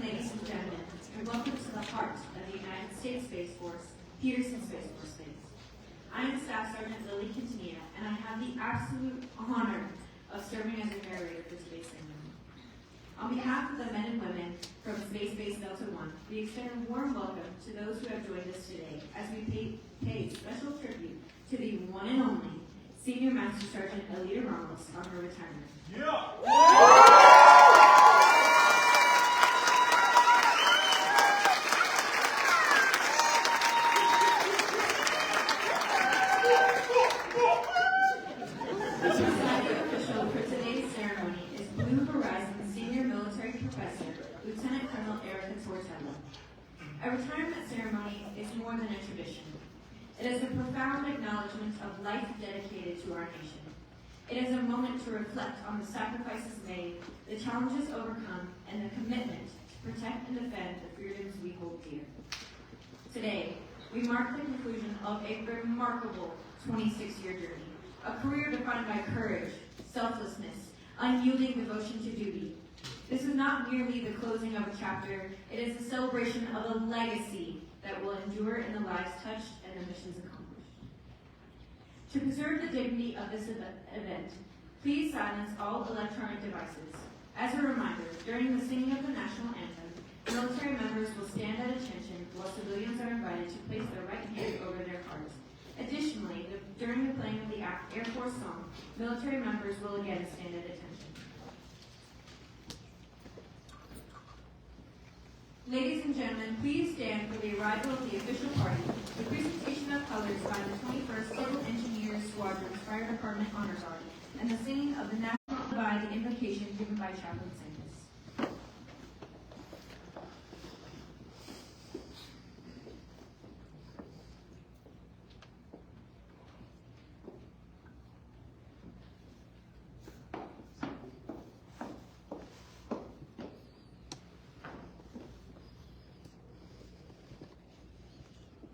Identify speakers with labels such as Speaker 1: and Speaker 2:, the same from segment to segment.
Speaker 1: ladies and gentlemen, and welcome to the heart of the United States Space Force, Peterson Space Force Base. I am Staff Sergeant Lily Quintanilla, and I have the absolute honor of serving as a narrator for today's ceremony. On behalf of the men and women from Space Base Delta 1, we extend a warm welcome to those who have joined us today as we pay special tribute to the one and only Senior Master Sergeant Allita Ramos on her retirement. A retirement ceremony is more than a tradition. It is a profound acknowledgement of life dedicated to our nation. It is a moment to reflect on the sacrifices made, the challenges overcome, and the commitment to protect and defend the freedoms we hold dear. Today, we mark the conclusion of a remarkable 26-year journey, a career defined by courage, selflessness, unyielding devotion to duty. This is not merely the closing of a chapter, it is a celebration of a legacy that will endure in the lives touched and the missions accomplished. To preserve the dignity of this event, please silence all electronic devices. As a reminder, during the singing of the national anthem, military members will stand at attention while civilians are invited to place their right hand over their heart. Additionally, during the playing of the Air Force song, military members will again stand at attention. Ladies and gentlemen, please stand for the arrival of the official party, the presentation of colors by the 21st Civil Engineers Squadron's Fire Department Honor Guard, and the singing of the National Divide invocation given by Chaplain Santos.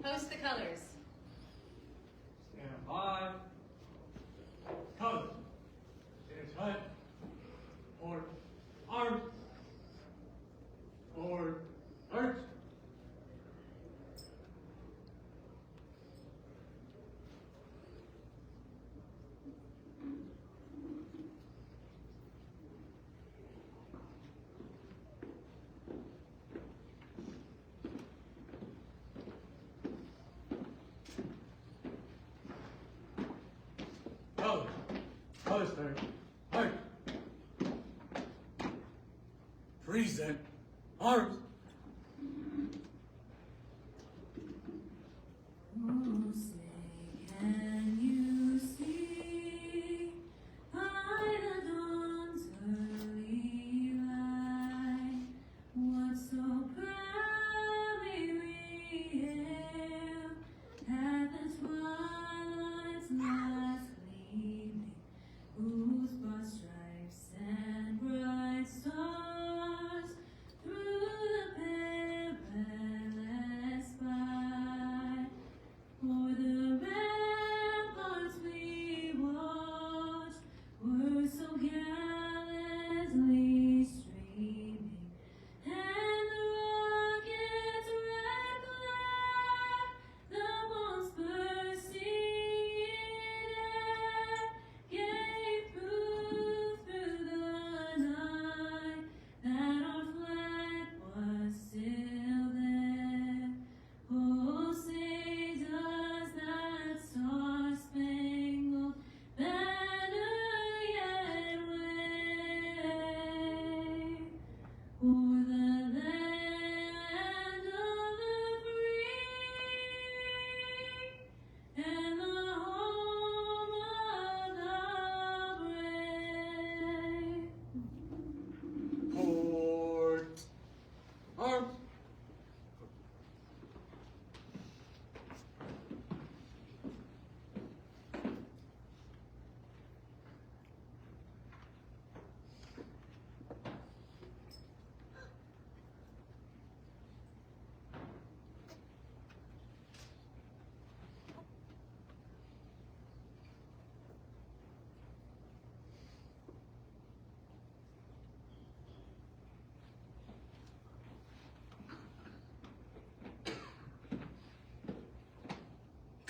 Speaker 2: Post the colors.
Speaker 3: Stand by. Colors. Stand tight. Or arms. Or arch. Colors start. Heart. Present. Arms.
Speaker 1: Oh, say, can you see by the dawn's early light what so proudly we hailed at the twilight's last gleaming, whose broad stripes and bright stars through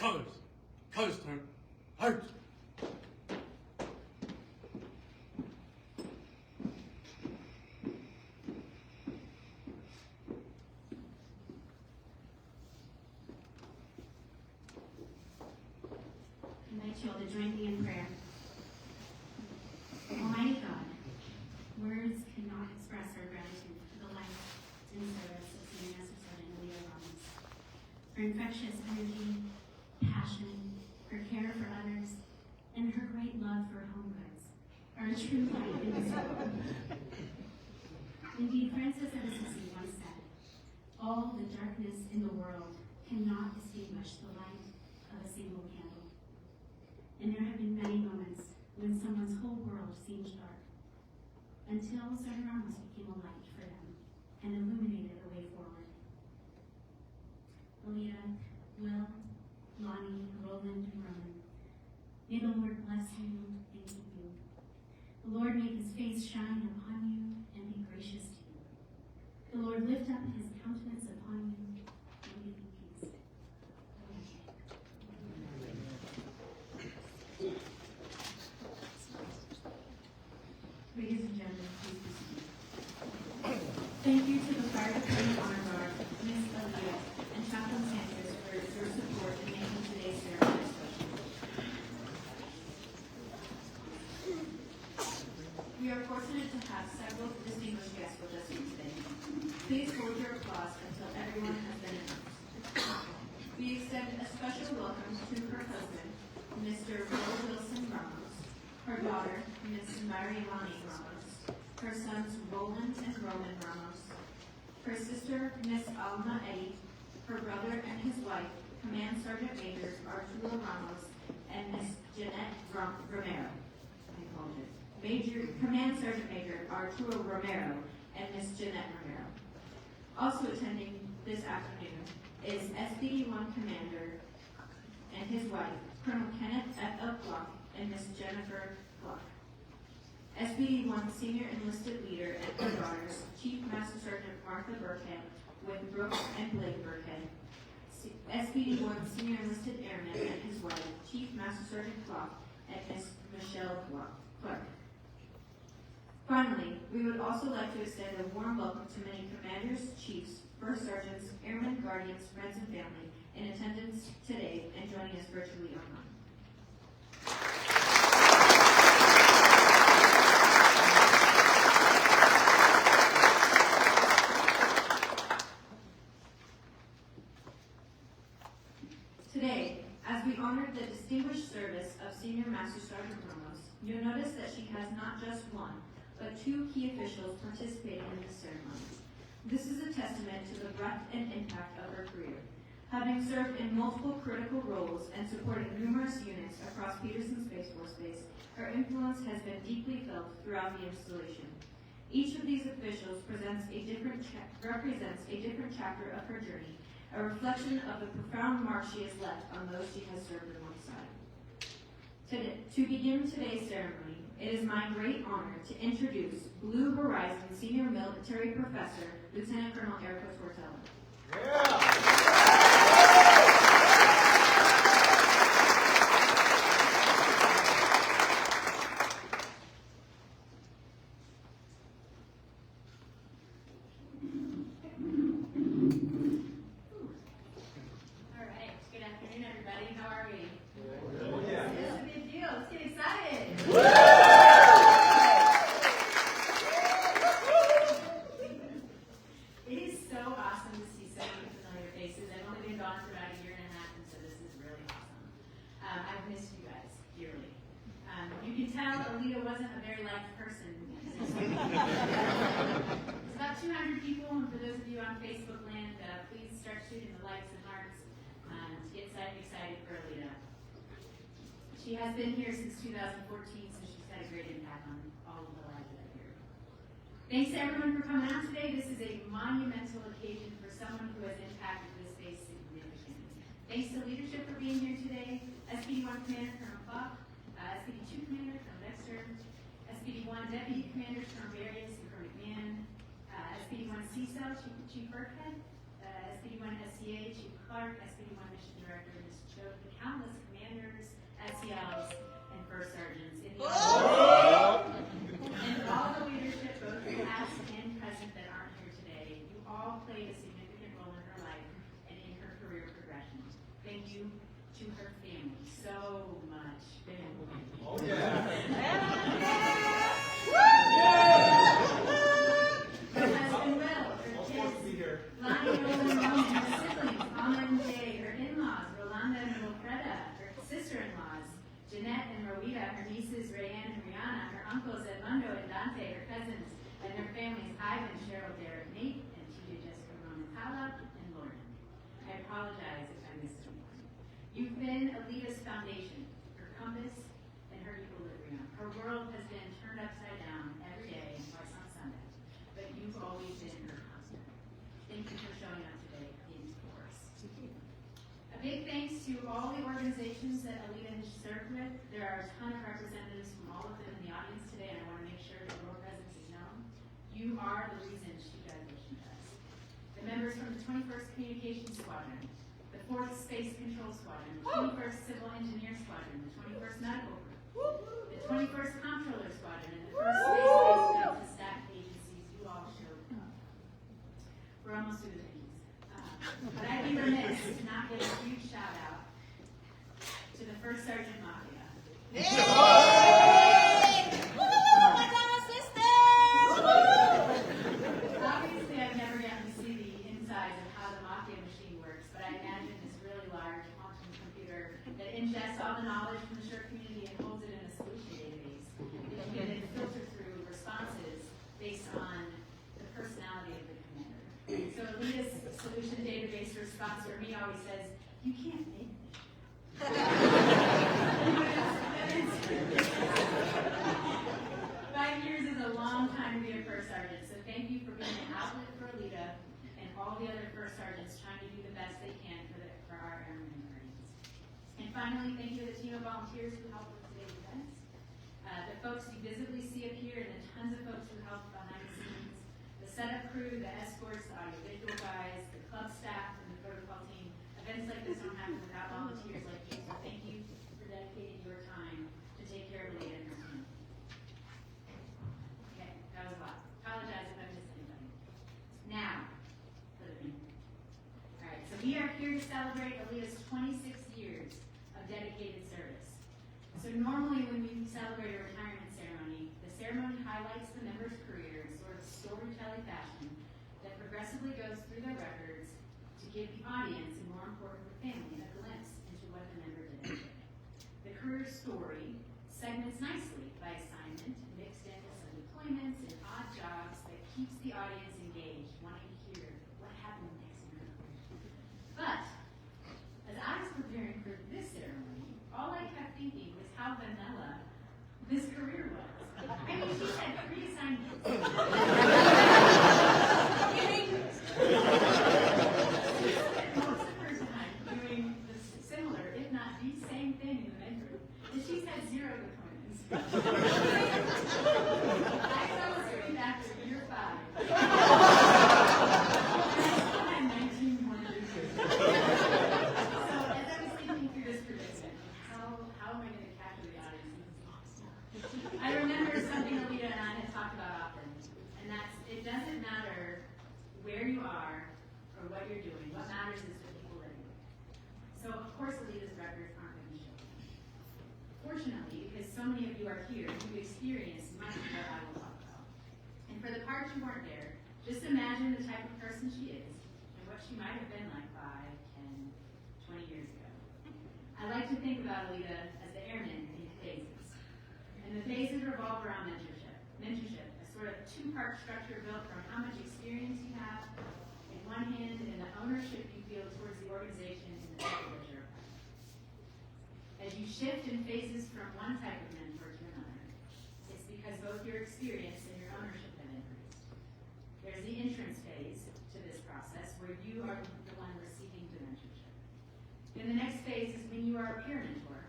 Speaker 3: Colors. Colors turn. Hearts.
Speaker 1: I invite you all to join me in prayer. Almighty God, words cannot express our gratitude for the life and service of Senior Master Sergeant Allita Ramos. Her infectious energy, passion, her care for others, and her great love for home goods are a true light in this world. Indeed, Francis of Assisi once said, "All the darkness in the world cannot extinguish the light of a single candle." And there have been many moments when someone's whole world seemed dark, until Sergeant Ramos became a light for them and illuminated the way forward. Allita, Will, Lonnie, Roland, and Roman, may the Lord bless you and keep you. The Lord make his face shine upon you and be gracious to you. The Lord lift up his countenance upon you and give you peace. Amen. Ladies and gentlemen, please be seated. Thank you to the Fire Department Honor Guard, Ms. Allita, and Chaplain Sanchez for your support in making today's ceremony special. We are fortunate to have several distinguished guests with us here today. Please hold your applause until everyone has been announced. We extend a special welcome to her husband, Mr. Will Wilson Ramos, her daughter, Ms. Marielani Ramos, her sons Roland and Roman Ramos, her sister, Miss Alma Eddy, her brother and his wife, Command Sergeant Major Arturo Ramos, and Miss Jeanette Romero. I apologize. Command Sergeant Major Arturo Romero and Miss Jeanette Romero. Also attending this afternoon is SPD-1 Commander and his wife, Colonel Kenneth F.L. Clark and Miss Jennifer Clark. SPD-1 Senior Enlisted Leader and her daughters, Chief Master Sergeant Martha Burkhead with Brooke and Blake Burkhead. SPD-1 Senior Enlisted Airman and his wife, Chief Master Sergeant Clark and Miss Michelle Clark. Finally, we would also like to extend a warm welcome to many commanders, chiefs, first sergeants, airmen, guardians, friends, and family in attendance today and joining us virtually online. Today, as we honor the distinguished service of Senior Master Sergeant Ramos, you'll notice that she has not just one, but two key officials participating in this ceremony. This is a testament to the breadth and impact of her career. Having served in multiple critical roles and supported numerous units across Peterson Space Force Base, her influence has been deeply felt throughout the installation. Each of these officials represents a different chapter of her journey, a reflection of the profound mark she has left on those she has served alongside. To begin today's ceremony, it is my great honor to introduce Blue Horizon Senior Military Professor, Lieutenant Colonel Erica Tortella. All right, good afternoon, everybody. How are we? This is a big deal. Let's get excited. It is so awesome to see so many familiar faces. I've only been gone for about a year and a half, and so this is really awesome. I've missed you guys dearly. You can tell Allita wasn't a very liked person. It's about 200 people, and for those of you on Facebook land, please start shooting the likes and hearts to get excited for Allita. She has been here since 2014, so she's had a great impact on all of the lives that are here. Thanks to everyone for coming out today. This is a monumental occasion for someone who has impacted this space significantly. Thanks to leadership for being here today. SPD-1 Commander Colonel Buck, SPD-2 Commander Colonel Dexter, SPD-1 Deputy Commander Colonel Darius and Colonel McMahon, SPD-1 CCEL Chief Burkhead, SPD-1 SCA Chief Clark, SPD-1 Mission Director Ms. Choate, to her family. So much family.
Speaker 2: Oh, yeah.
Speaker 1: Her husband Will, her kids, Lonnie, Roland, and Roman, her siblings, Mama and Jay, her in-laws, Rolanda and Wilfreda, her sister-in-laws, Jeanette and Rowita, her nieces, Rayanne and Rihanna, her uncles, Edmundo and Dante, her cousins, and their families, Ivan, Cheryl, Derek, Nate, and TJ, Jessica, Roman, Kala, and Lauren. I apologize if I missed anyone. You've been Allita's foundation, her compass, and her equilibrium. Her world has been turned upside down every day and twice on Sunday, but you've always been her constant. Thank you for showing up today in force. A big thanks to all the organizations that Allita has served with. There are a ton of representatives from all of them in the audience today, and I want to make sure that your presence is known. You are the reason she does what she does. The members from the 21st Communications Squadron, the 4th Space Control Squadron, the 21st Civil Engineer Squadron, the 21st Medical Group, the 21st Comptroller Squadron, and the 1st Space Group to staff agencies, you all showed up. We're almost through the things. But I'd be remiss to not give a huge shout out to the 1st Sergeant Mafia. Obviously, I've never gotten to see the insides of how the Mafia machine works, but I imagine this really large quantum computer that ingests all the knowledge from the SHIRT community and holds it in a solution database. It can then filter through responses based on the personality of the commander. So Allita's solution database response for me always says, "You can't make this." 5 years is a long time to be a first sergeant, so thank you for being an outlet for Allita and all the other first sergeants trying to do the best they can for our airmen and Marines. And finally, thank you to the team of volunteers who helped with today's events, the folks you visibly see up here, and the tons of folks who helped behind the scenes, the setup crew, the escorts, the audiovisual guys, the club staff, and the protocol team. Events like this don't happen without volunteers like you, so thank you for dedicating your time to take care of Allita and her team. Okay, that was a lot. Apologize if I missed anybody. Now, for the thing. Alright, so we are here to celebrate Allita's 26 years of dedicated service. So normally when we celebrate a retirement ceremony, the ceremony highlights the member's career in sort of storytelling fashion that progressively goes through their records to give the audience, and more important, the family, a glimpse into what the member did. The career story segments nicely by assignment, mixed in with some deployments and odd jobs that keeps the audience engaged, wanting to hear what happened next in her career. But, as I was preparing for this ceremony, all I kept thinking was how vanilla this career was. I mean, she had 3 assignments. Most of her time doing the similar, if not the same thing in the bedroom. And she's had 0 deployments. I fell asleep after year 5. And I still had 19 more years. So as I was thinking through this predicament, how am I going to capture the audience? I remember something Allita and I had talked about often, and that's, it doesn't matter where you are or what you're doing. What matters is the people living. So of course Allita's records aren't going to show. Fortunately, because so many of you are here, you experienced much of what I will talk about. And for the parts who weren't there, just imagine the type of person she is and what she might have been like 5, 10, 20 years ago. I like to think about Allita as the airmen in phases. And the phases revolve around mentorship. Mentorship, a sort of 2-part structure built from how much experience you have in one hand and the ownership you feel towards the organization in the other that you're a part of. As you shift in phases from one type of mentor to another, it's because both your experience and your ownership have increased. There's the entrance phase to this process where you are the one receiving the mentorship. Then the next phase is when you are a peer mentor,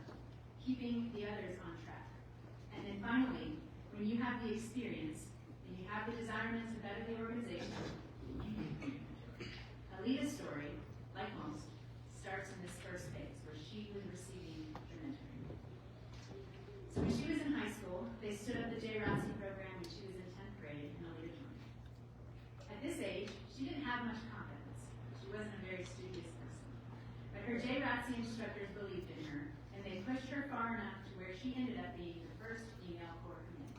Speaker 1: keeping the others on track. And then finally, when you have the experience and you have the desirement to better the organization, you can be a mentor. Allita's story, like most, starts in this first phase where she was receiving the mentoring. So when she was in high school, they stood up the JROTC program when she was in 10th grade and Allita joined. At this age, she didn't have much confidence. She wasn't a very studious person. But her JROTC instructors believed
Speaker 2: far enough to where she ended up being the first female corps command.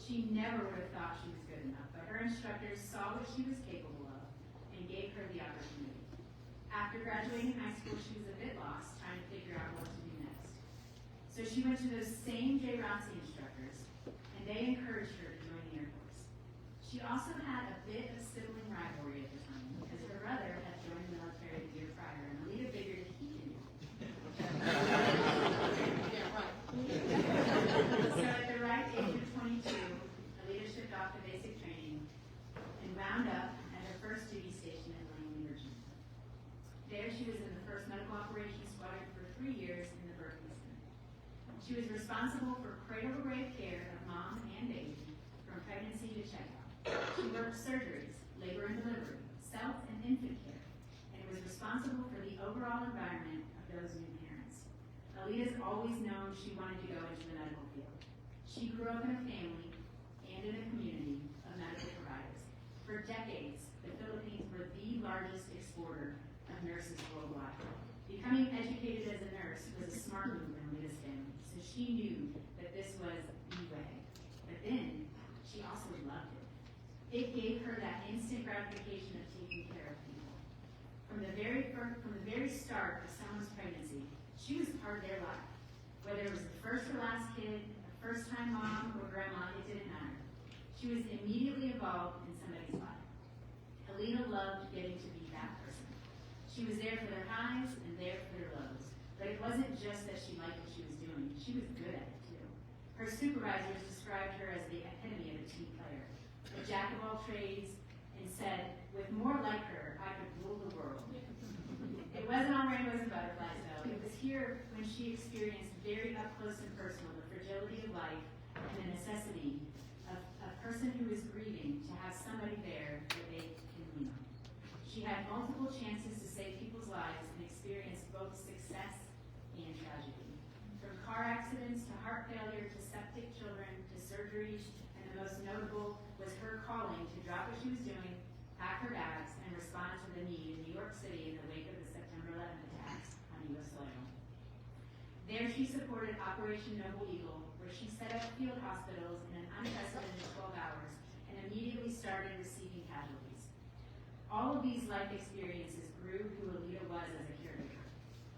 Speaker 2: She never would have thought she was good enough, but her instructors saw what she was capable of and gave her the opportunity. After graduating high school, she was a bit lost, trying to figure out what to do next. So she went to those same JROTC instructors, and they encouraged her to join the Air Force. She also had a bit of sibling rivalry at the time, because her brother had joined the military the year prior, and Allita figured he could do it. So at the ripe age of 22, Allita shipped off to basic training and wound up at her first duty station in Langley, Virginia. There she was in the 1st Medical Operations Squadron for 3 years in the Berkeley Center. She was responsible for cradle-to-grave care of mom and baby from pregnancy to checkout. She worked surgeries, labor and delivery, self and infant care, and was responsible for the overall environment of those new parents. Allita's always known she wanted to go into the medical field. She grew up in a family and in a community of medical providers. For decades, the Philippines were the largest exporter of nurses worldwide. Becoming educated as a nurse was a smart move in Allita's family, so she knew that this was the way. But then, she also loved it. It gave her that instant gratification of taking care of people. From the very start of someone's pregnancy, she was part of their life. Whether it was the first or last kid, a first-time mom or grandma, it didn't matter. She was immediately involved in somebody's life. Allita loved getting to be that person. She was there for their highs and there for their lows. But it wasn't just that she liked what she was doing. She was good at it, too. Her supervisors described her as the epitome of a team player, a jack of all trades, and said, with more like her, I could rule the world. It wasn't all rainbows and butterflies, though. It was here when she experienced very up close and personal the fragility of life and the necessity of a person who is grieving to have somebody there that they can lean on. She had multiple chances to save people's lives and experienced both success and tragedy. From car accidents to heart failure to septic children to surgeries, and the most notable was her calling to drop what she was doing, pack her bags, and respond to the need in New York City in the wake of the September 11th attacks on U.S. soil. There she supported Operation Noble Eagle, where she set up field hospitals in an unprecedented 12 hours and immediately started receiving casualties. All of these life experiences grew who Allita was as a caregiver.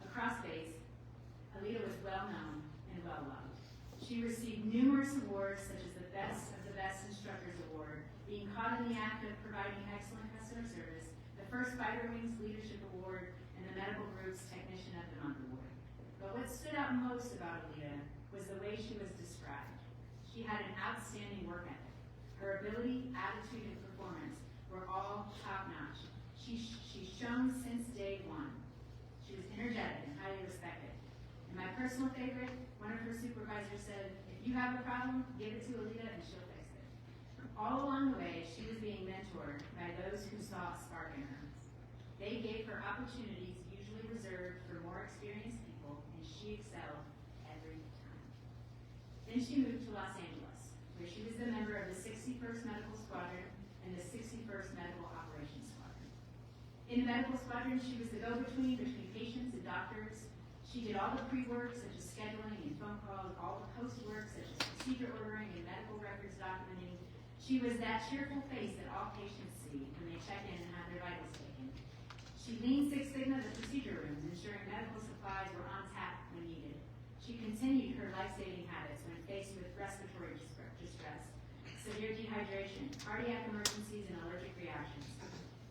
Speaker 2: Across base, Allita was well known and well loved. She received numerous awards such as the Best of the Best Instructors Award, being caught in the act of providing excellent customer service, the first Fighter Wings Leadership Award, and the Medical Group's Technician of the Month Award. But what stood out most about Allita was the way she was described. She had an outstanding work ethic. Her ability, attitude, and performance were all top-notch. She's shown since day one. She was energetic and highly respected. And my personal favorite, one of her supervisors said, if you have a problem, give it to Allita and she'll fix it. All along the way, she was being mentored by those who saw a spark in her. They gave her opportunities usually reserved for more experienced people, and she excelled every time. Then she moved to Los Angeles, where she was the member of the 61st Medical Squadron and the 61st Medical Operations Squadron. In the Medical Squadron, she was the go-between between patients and doctors. She did all the pre-work, such as scheduling and phone calls, all the post-work, such as procedure ordering and medical records documenting. She was that cheerful face that all patients see when they check in and have their vitals taken. She leaned Six Sigma the procedure rooms, ensuring medical supplies were on tap when needed. She continued her life-saving habits when faced with respiratory distress, severe dehydration, cardiac emergencies, and allergic reactions.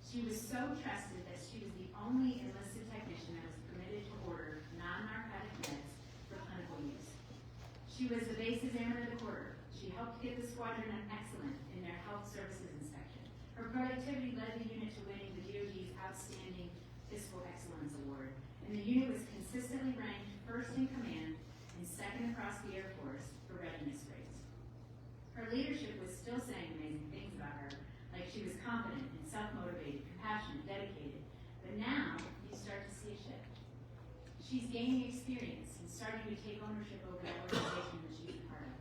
Speaker 2: She was so trusted that she was the only enlisted technician that was permitted to order non-narcotic meds for clinical use. She was the base examiner of the quarter. She helped get the squadron an excellent in their health services inspection. Her productivity led the unit to winning the DoD's Outstanding Fiscal Excellence Award, and the unit was consistently ranked first in command and second across the Air Force for readiness rates. Her leadership was still saying amazing things about her, like she was confident and self-motivated, compassionate, dedicated. But now, you start to see a shift. She's gaining experience and starting to take ownership over the organization that she's a part of.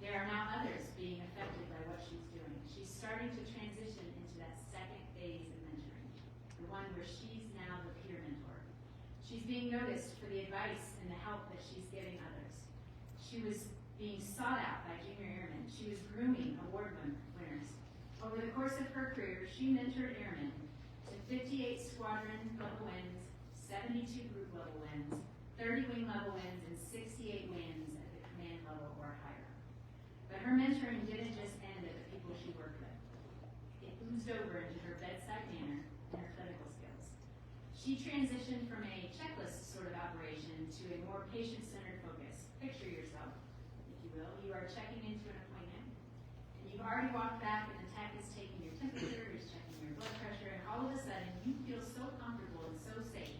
Speaker 2: There are now others being affected by what she's doing. She's starting to transition into that second phase of mentoring, the one where she's now the peer mentor. She's being noticed for the advice and the help that she's giving others. She was being sought out by junior airmen. She was grooming award winners. Over the course of her career, she mentored airmen to 58 squadron level wins, 72 group level wins, 30 wing level wins, and 68 wins at the command level or higher. But her mentoring didn't just end at the people she worked with. It oozed over into her bedside manner and her clinical skills. She transitioned from a checklist sort of operation to a more patient-centered focus. Picture yourself, if you will. You are checking into an appointment, and you've already walked back, and the tech is taking your temperature, is checking your blood pressure, and all of a sudden, you feel so comfortable and so safe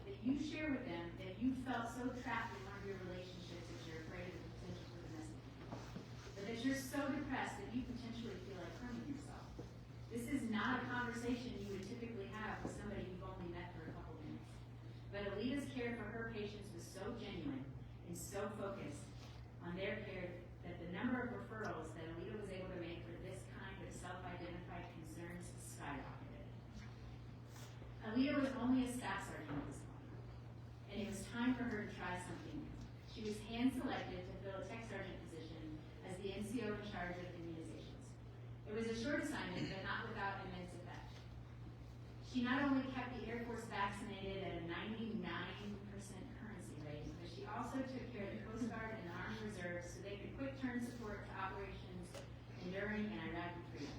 Speaker 2: that you share with them that you felt so trapped in one of your relationships that you're afraid of the potential for domestic abuse. But that you're so depressed that you potentially feel like harming yourself. This is not a conversation you would typically have with somebody you've only met for a couple minutes. But Allita's care for her patients was so genuine and so focused on their care that the number of referrals that Allita was able to make for this kind of self-identified concerns skyrocketed. Allita was only a staff sergeant at this point, and it was time for her to try something new. She was hand-selected to fill a tech sergeant position as the NCO in charge of immunizations. It was a short assignment, but not without immense effect. She not only kept the Air Force vaccinated at a 99% currency rate, but she also took care of the Coast Guard and the Army Reserves so they could quick turn support to operations enduring and Iraqi freedom.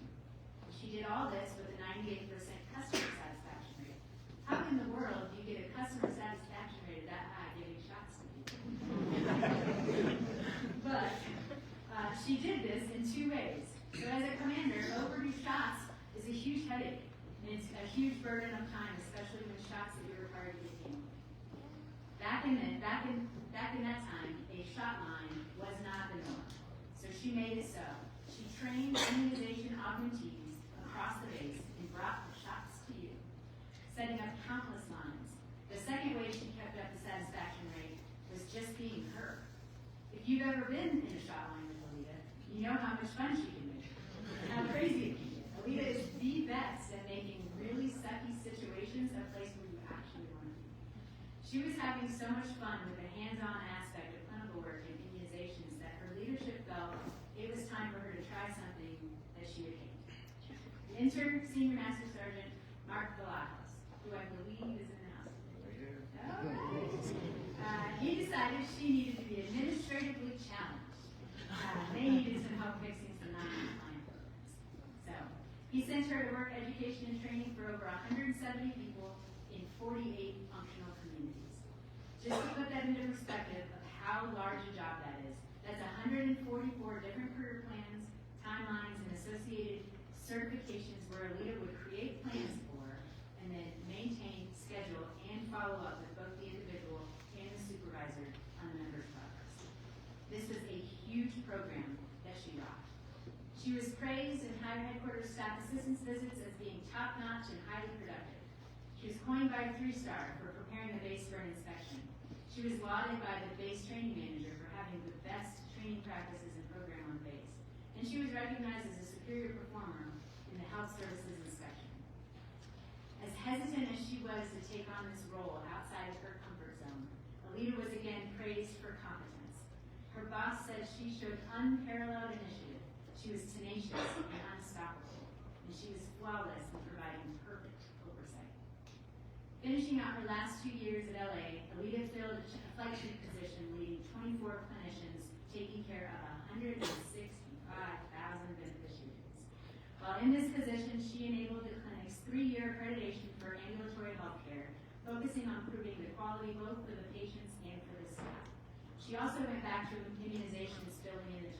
Speaker 2: She did all this with a 98% customer satisfaction rate. How in the world do you get a customer satisfaction rate that high giving shots to people? But she did this in two ways. So as a commander, overdue shots is a huge headache, and it's a huge burden of time, especially when shots that you're required to get in. Back in that time, a shot line was not the norm. So she made it so. She trained immunization augmentees across the base and brought the shots to you, setting up countless lines. The second way she kept up the satisfaction rate was just being her. If you've ever been in a shot line with Allita, you know how much fun she can make, and how crazy it can get. Allita is the best at making really sucky situations a place where you actually want to be. She was having so much fun with the hands-on aspect of clinical work and immunizations that her leadership felt it was time for her to try something that she would hate. Enter Senior Master Sergeant Mark Galajos, who I believe is in the house today. All right. He decided she needed to be administratively challenged. They needed some help fixing some non-compliant programs. So he sent her to work education and training for over 170 people in 48 functional communities. Just to put that into perspective of how large a job that is, that's 144 different career plans, timelines, and associated certifications where Allita would create plans for and then maintain, schedule, and follow up with both the individual and the supervisor on the member's progress. This was a huge program that she rocked. She was praised in higher headquarters staff assistance visits as being top-notch and highly productive. She was coined by a 3-star for preparing the base for an inspection. She was lauded by the base training manager for having the best training practices and program on base. And she was recognized as a superior performer in the health services inspection. As hesitant as she was to take on this role outside of her comfort zone, Allita was again praised for competence. Her boss said she showed unparalleled initiative. She was tenacious and unstoppable, and she was flawless in providing perfect oversight. Finishing out her last 2 years at LA, Allita filled a flight chief position leading 24 clinicians taking care of 165,000 beneficiaries. While in this position, she enabled the clinic's 3-year accreditation for ambulatory health care, focusing on improving the quality both for the patients and for the staff. She also went back to immunizations, filling in the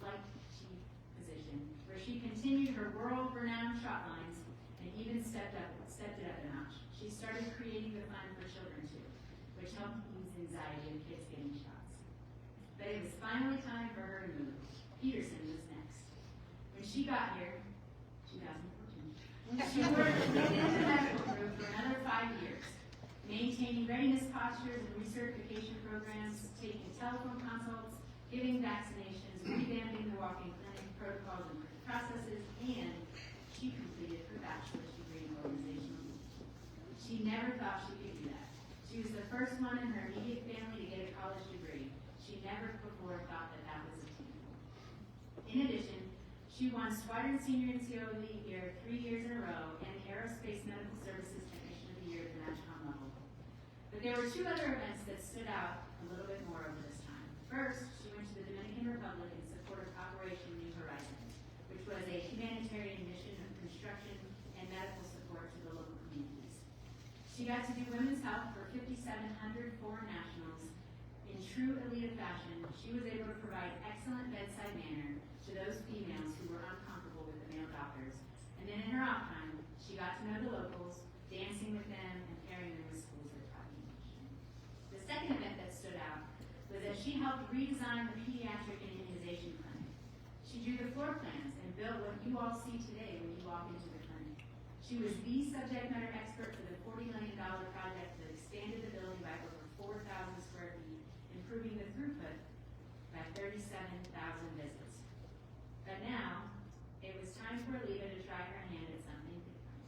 Speaker 2: flight chief position, where she continued her world-renowned shot lines and even stepped it up a notch. She started creating the fund for children too, which helped ease anxiety of kids getting shots. But it was finally time for her to move. Peterson was next. When she got here, 2014, she worked within the medical group for another 5 years, maintaining readiness postures and recertification programs, taking telephone consults, giving vaccinations, revamping the walk-in clinic protocols and processes, and she completed her bachelor's degree in organizational leadership. She never thought she could do that. She was the first one in her immediate family to get a She won Squadron Senior NCO of the Year 3 years in a row and the Aerospace Medical Services Technician of the Year at the MAGCOM level. But there were 2 other events that stood out a little bit more over this time. First, she went to the Dominican Republic in support of Operation New Horizons, which was a humanitarian mission of construction and medical support to the local communities. She got to do women's health for 5,700 foreign nationals. In true Allita fashion, she was able to provide excellent bedside manner to those females who were uncomfortable with the male doctors. And then in her off time, she got to know the locals, dancing with them and pairing them with schools that taught English. The second event that stood out was that she helped redesign the pediatric and immunization clinic. She drew the floor plans and built what you all see today when you walk into the clinic. She was the subject matter expert for the $40 million project that expanded the building by over 4,000 square feet, improving the throughput by 37,000 visits. But now, it was time for Allita to try her hand at something different.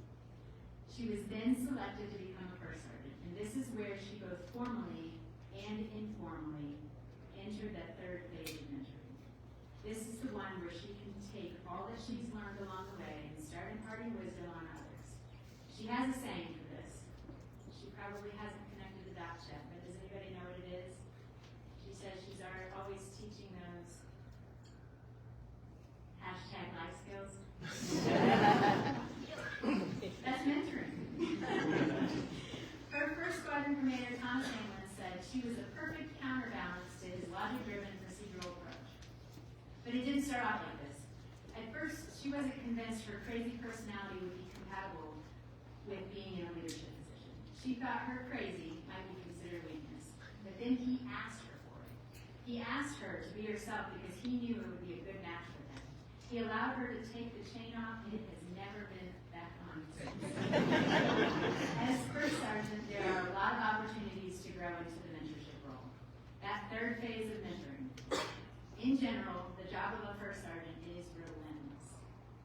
Speaker 2: She was then selected to become a first sergeant, and this is where she both formally and informally entered that 3rd phase of mentoring. This is the one where she can take all that she's learned along the way and start imparting wisdom on others. She has a saying for this. She probably hasn't connected the dots yet, but does anybody know what it is? She says she's always teaching those #life skills. That's mentoring. Her first squadron commander, Tom Sandlin, said she was a perfect counterbalance to his logic-driven procedural approach. But it didn't start off like this. At first, she wasn't convinced her crazy personality would be compatible with being in a leadership position. She thought her crazy might be considered weakness. But then he asked her for it. He asked her to be herself because he knew it would be a good match for them. He allowed her to take the chain off, and it has never been back on since. As first sergeant, there are a lot of opportunities to grow into the mentorship role. That 3rd phase of mentoring. In general, the job of a first sergeant is relentless.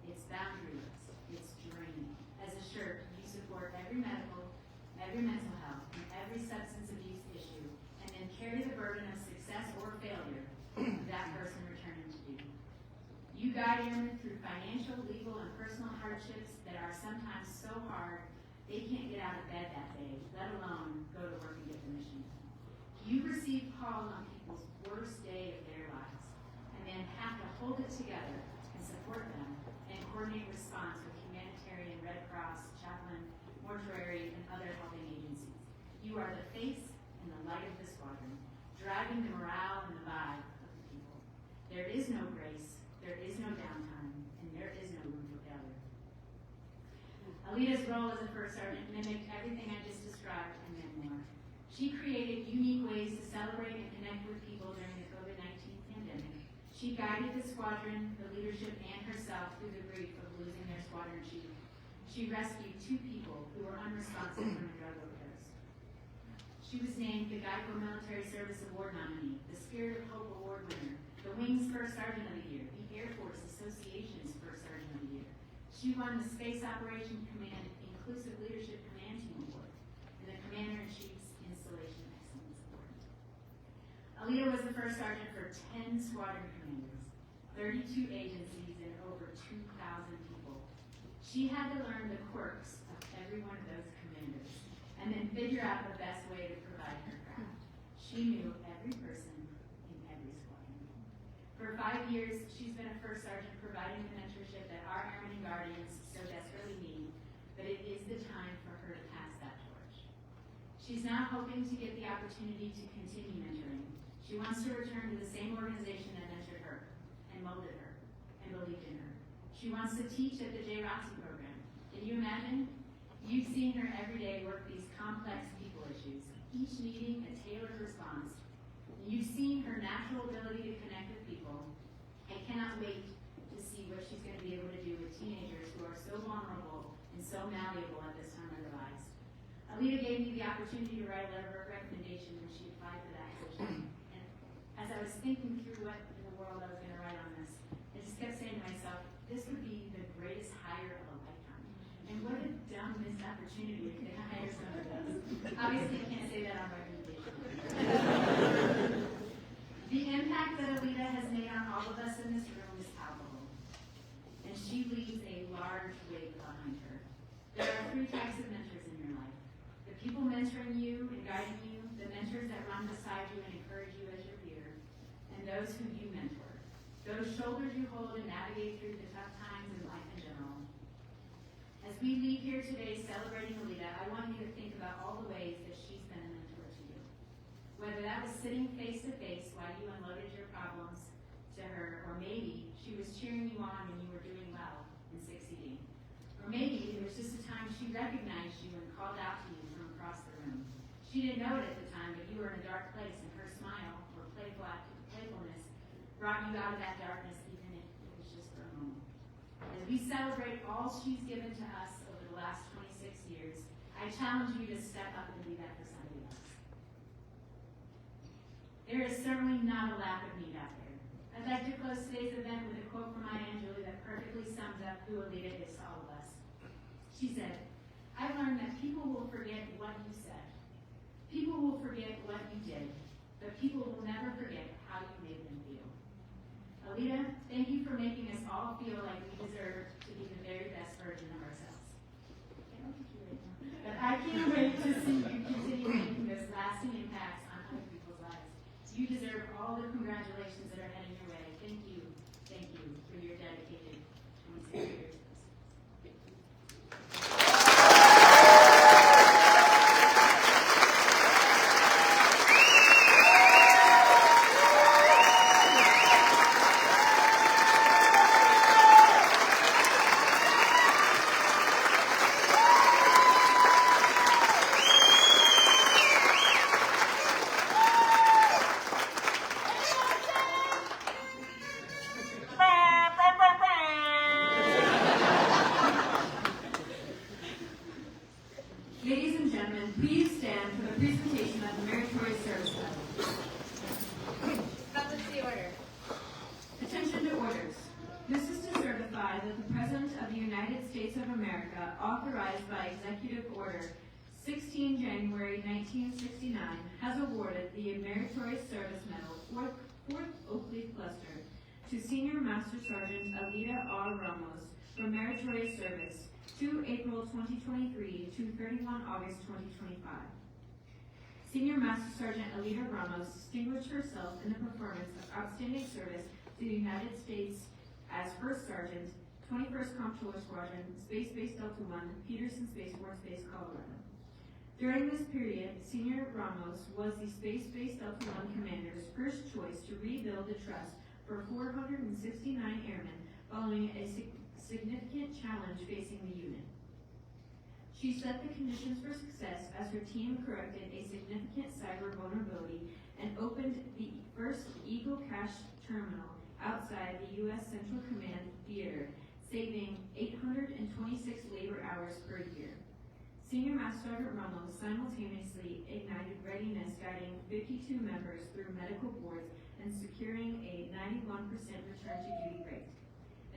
Speaker 2: It's boundaryless. It's draining. As a SHIRT, you support every medical, every mental health, and every substance abuse issue, and then carry the burden of success or failure of that person returning to duty. You guide airmen through financial, legal, and personal hardships that are sometimes so hard they can't get out of bed that day, let alone go to work and get the mission done. You receive calls on people's worst day of their lives, and then have to hold it together and support them and coordinate response with humanitarian, Red Cross, chaplain, mortuary, and other helping agencies. You are the face and the light of the squadron, driving the morale and the vibe of the people. There is no grace, there is no downtime, and there is no room for failure. Allita's role as a first sergeant mimicked everything I just described and then more. She created unique ways to celebrate and connect with people during the COVID-19 pandemic. She guided the squadron, the leadership, and herself through the grief of losing their squadron chief. She rescued 2 people who were unresponsive from a drug overdose. She was named the Geico Military Service Award nominee, the Spirit of Hope Award winner, the Wings First Sergeant of the Year, the Air Force Association's First Sergeant of the Year. She won the Space Operations Command Inclusive Leadership Command Team Award and the Commander-in-Chief's Installation Excellence Award. Allita was the first sergeant for 10 squadron commanders, 32 agencies, and over 2,000 people. She had to learn the quirks of every one of those commanders and then figure out the best way to provide her craft. She knew every person in every squadron. For 5 years, she's been a first sergeant providing the mentorship that our airmen and guardians so desperately need, but it is the time for her to pass that torch. She's now hoping to get the opportunity to continue mentoring. She wants to return to the same organization that mentored her and molded her and believed in her. She wants to teach at the JROTC program. Can you imagine? You've seen her every day work these complex people issues, each needing a tailored response. You've seen her natural ability to connect with people and cannot wait to see what she's going to be able to do with teenagers who are so vulnerable and so malleable at this time of their lives. Allita gave me the opportunity to write a letter of recommendation when she applied for that position. And as I was thinking through what in the world I was going to write on this, I just kept saying to myself, this would be the greatest hire of a lifetime. And what a dumb missed opportunity if they hire someone of those. Obviously, I can't say that on recommendation. The impact that Allita has made on all of us in this room is palpable. those who you mentor, those shoulders you hold and navigate through the tough times in life in general. As we leave here today celebrating Allita, I want you to think about all the ways that she's been a mentor to you. Whether that was sitting face to face while you unloaded your problems to her, or maybe she was cheering you on when you were doing well and succeeding. Or maybe it was just a time she recognized you and called out to you from across the room. She didn't know it at the time, but you were in a dark place, and her smile or playfulness brought you out of that darkness, even if it was just for a moment. As we celebrate all she's given to us over the last 26 years, I challenge you to step up and be that for somebody else. There is certainly not a lack of need out there. I'd like to close today's event with a quote from my Aunt Julie that perfectly sums up who Allita is to all of us. She said, "I've learned that people will forget what you said. People will forget what you did, but people will never forget how you made them feel." Allita, thank you for making us all feel like we deserve to be the very best version of ourselves. But I can't wait to see you continue making those lasting impacts on other people's lives. You deserve all the congratulations that are heading your way. Thank you for your dedicated 26 years.
Speaker 1: Ladies and gentlemen, please stand for the presentation of the Meritorious Service Medal.
Speaker 4: That's the order.
Speaker 1: Attention to orders. This is to certify that the President of the United States of America, authorized by Executive Order 16 January 1969, has awarded the Meritorious Service Medal, 4th Oak Leaf Cluster, to Senior Master Sergeant Allita R. Ramos for meritorious service, 2 April 2023 to 31 August 2025. Senior Master Sergeant Allita Ramos distinguished herself in the performance of outstanding service to the United States as First Sergeant, 21st Comptroller Squadron, Space Base Delta 1, Peterson Space Force Base, Colorado. During this period, Senior Ramos was the Space Base Delta 1 commander's first choice to rebuild the trust for 469 airmen following a significant challenge facing the unit. She set the conditions for success as her team corrected a significant cyber vulnerability and opened the first Eagle Cache terminal outside the U.S. Central Command Theater, saving 826 labor hours per year. Senior Master Sergeant Ramos simultaneously ignited readiness, guiding 52 members through medical boards and securing a 91% return to duty rate.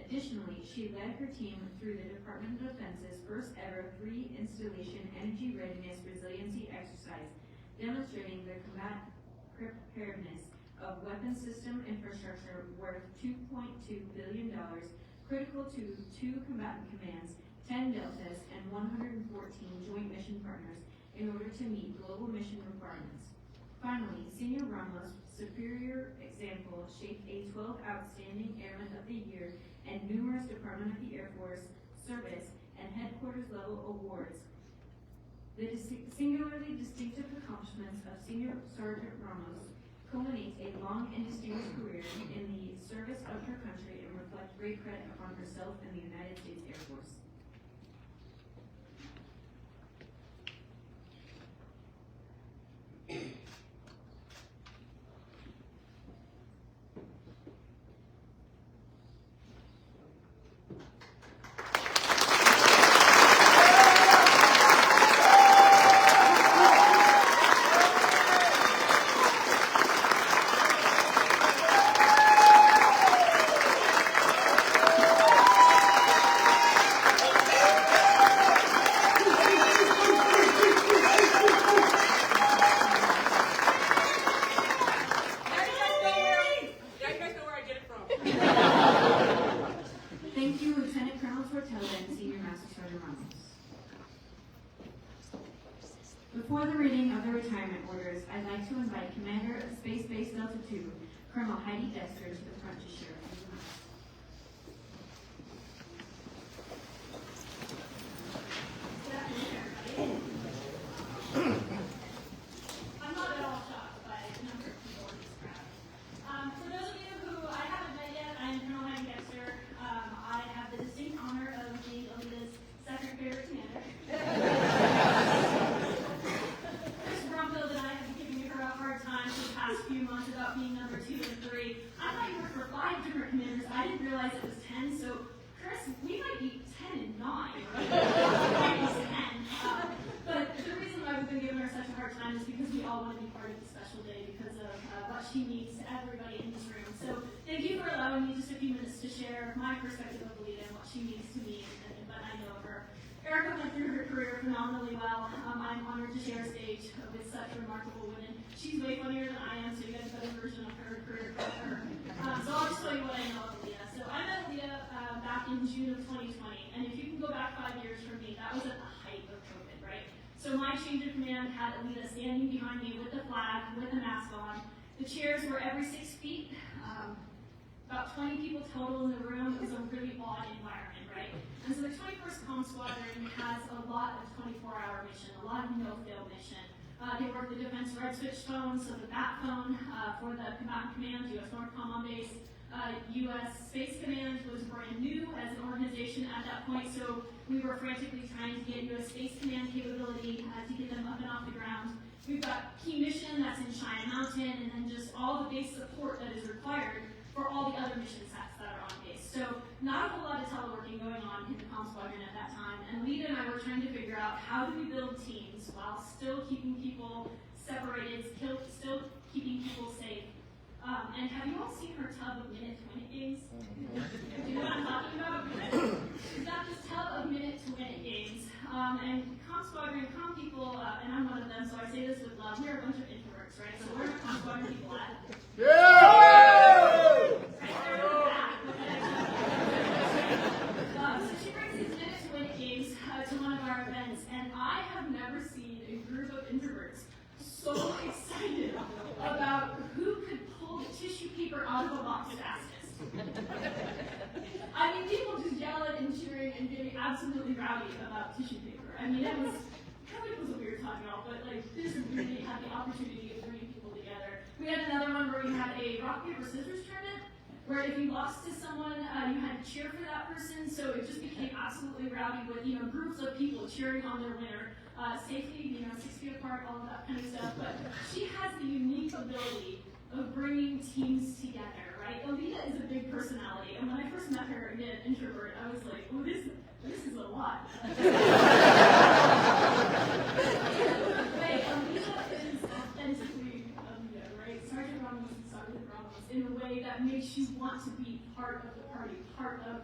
Speaker 1: Additionally, she led her team through the Department of Defense's first ever 3-installation energy readiness resiliency exercise, demonstrating the combat preparedness of weapons system infrastructure worth $2.2 billion, critical to 2 combatant commands, 10 deltas, and 114 joint mission partners in order to meet global mission requirements. Finally, Senior Ramos' superior example shaped a 12 Outstanding Airman of the Year and numerous Department of the Air Force service and headquarters level awards. The singularly distinctive accomplishments of Senior Sergeant Ramos culminates a long and distinguished career in the service of her country and reflect great credit upon herself and the United States Air Force. Thank you, Lieutenant Colonel Tortella and Senior Master Sergeant Ramos. Before the reading of the retirement orders, I'd like to invite Commander of Space Base Delta 2, Colonel Heidi Dexter to the front to share a few remarks.
Speaker 5: Good afternoon, everybody. I'm not at all shocked by the number of people in this crowd. For those of you who I haven't met yet, I'm Colonel Heidi Dexter. I have the distinct honor of being Allita's second favorite commander. Chris Brumfield and I have been giving her a hard time for the past few months about being number 2 and 3. I thought you were for 5 different commanders. I didn't realize it was 10, so Chris, we might be 10 and 9, right? Might be 10. But the reason why we've been giving her such a hard time is because we all want to be part of the special day because of what she means to everybody in this room. So thank you for allowing me just a few minutes to share my perspective of Allita and what she means to me and what I know of her. Erica went through her career phenomenally well. I'm honored to share a stage with such remarkable women. She's way funnier than I am, so you get a better version of her career from her. So I'll just tell you what I know of Allita. So I met Allita back in June of 2020, and if you can go back 5 years from me, that was at the height of COVID, right? So my change of command had Allita standing behind me with the flag, with a mask on. The chairs were every 6 feet. About 20 people total in the room. It was a really odd environment, right? And so the 21st Comm Squadron has a lot of 24-hour mission, a lot of no-fail mission. They work the Defense Red Switch phone, so the BAT phone for the Combatant Command, U.S. Northcom on base. U.S. Space Command was brand new as an organization at that point, so we were frantically trying to get U.S. Space Command capability to get them up and off the ground. We've got Key Mission, that's in Cheyenne Mountain, and then just all the base support that is required for all the other mission sets that are on base. So not a whole lot of teleworking going on in the Comm Squadron at that time, and Allita and I were trying to figure out how do we build teams while still keeping people separated, still keeping people safe. And have you all seen her tub of minute to win it games? Do you know what I'm talking about? She's got this tub of minute to win it games. And Comm Squadron, comm people, and I'm one of them, so I say this with love, we're a bunch of introverts, right? So where are Comm Squadron people at?
Speaker 3: Yeah!
Speaker 5: Right there in the back. So she brings these minute to win it games to one of our events, and I have never seen a group of introverts so excited about who could pull the tissue paper out of a box fastest. I mean, people just yelling and cheering and getting absolutely rowdy about tissue paper. I mean, COVID was a weird time, y'all, but like this really had the opportunity of bringing people together. We had another one where we had a rock, paper, scissors tournament, where if you lost to someone, you had to cheer for that person, so it just became absolutely rowdy with, groups of people cheering on their winner. Safely, 6 feet apart, all of that kind of stuff, but she has the unique ability of bringing teams together, right? Allita is a big personality, and when I first met her, again, introvert, I was like, oh, this is a lot. But Allita is authentically Allita, right? Sergeant Ramos and Sergeant Ramos in a way that makes you want to be part of the party, part of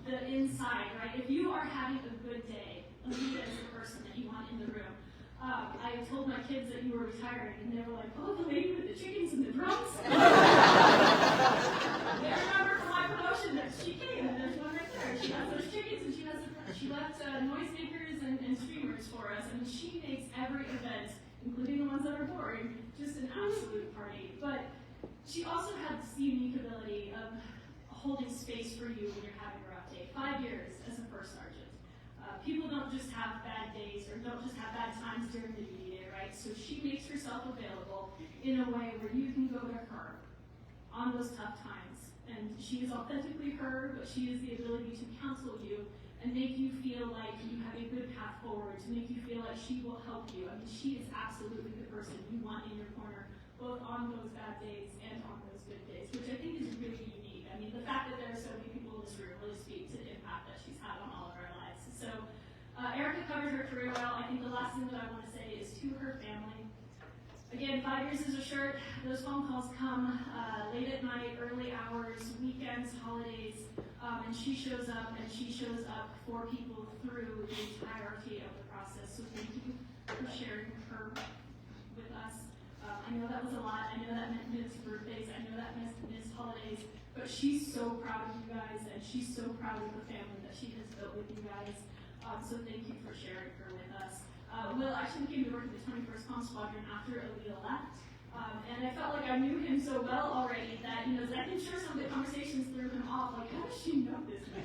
Speaker 5: the inside, right? If you are having a good day, Allita is the person that you want in the room. I told my kids that you were retiring, and they were like, oh, the lady with the chickens and the drums? They remember from my promotion that she came, and there's one right there. She has those chickens, and she left noisemakers and streamers for us, and she makes every event, including the ones that are boring, just an absolute party. But she also has the unique ability of holding space for you when you're having a rough day. 5 years as a first sergeant. People don't just have bad days or don't just have bad times during the duty day, right? So she makes herself available in a way where you can go to her on those tough times. And she is authentically her, but she has the ability to counsel you and make you feel like you have a good path forward, to make you feel like she will help you. I mean, she is absolutely the person you want in your corner, both on those bad days and on those good days, which I think is really unique. I mean, the fact that there are so many people in this room really speak to the impact that she's had on all of our lives. So Erica covered her career well. I think the last thing that I want to say is to her family. Again, 5 years is a shirt. Those phone calls come late at night, early hours, weekends, holidays, and she shows up, and she shows up for people through the entirety of the process. So thank you for sharing her with us. I know that was a lot. I know that meant missed birthdays. I know that missed holidays. But she's so proud of you guys, and she's so proud of the family that she has built with you guys. So thank you for sharing her with us. Will actually came to work at the 21st Comm Squadron after Allita left, and I felt like I I knew him so well already that, I can sure some of the conversations threw him off, like, how does she know this man?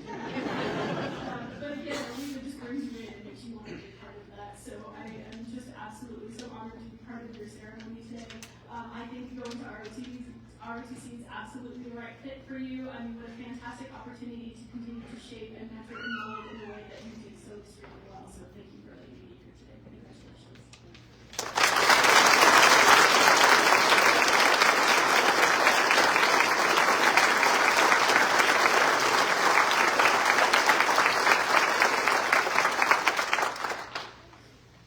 Speaker 5: But again, Allita just brings you in and makes you want to be part of that. So I am just absolutely so honored to be part of your ceremony today. I think going to ROTC is absolutely the right fit for you. I mean, what a fantastic opportunity to continue to shape and mentor and mold in the way that you do so extremely well. So thank you for letting me be here today. Congratulations.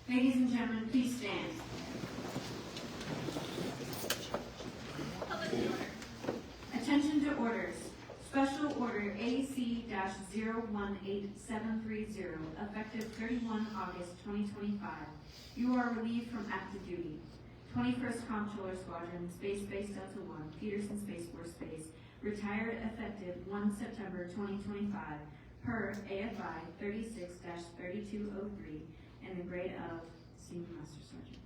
Speaker 1: Ladies and gentlemen, please stand. Attention to orders. Special Order AC-018730, effective 31 August 2025. You are relieved from active duty. 21st Comptroller Squadron, Space Base Delta 1, Peterson Space Force Base, retired effective 1 September 2025, per AFI 36-3203, and the grade of Senior Master Sergeant.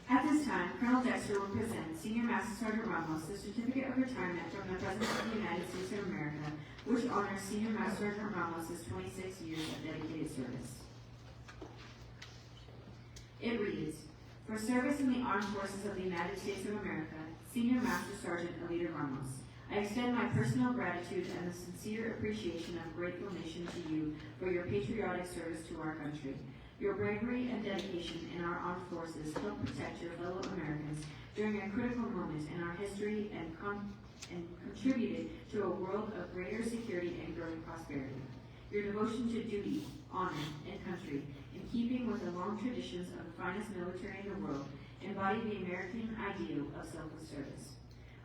Speaker 1: At this time, Colonel Dexter will present Senior Master Sergeant Ramos the certificate of retirement from the President of the United States of America, which honors Senior Master Sergeant Ramos' 26 years of dedicated service. It reads, for service in the Armed Forces of the United States of America, Senior Master Sergeant Allita Ramos, I extend my personal gratitude and the sincere appreciation of grateful nation to you for your patriotic service to our country. Your bravery and dedication in our armed forces help protect your fellow Americans during a critical moment in our history and contributed to a world of greater security and growing prosperity. Your devotion to duty, honor, and country, in keeping with the long traditions of the finest military in the world, embody the American ideal of selfless service.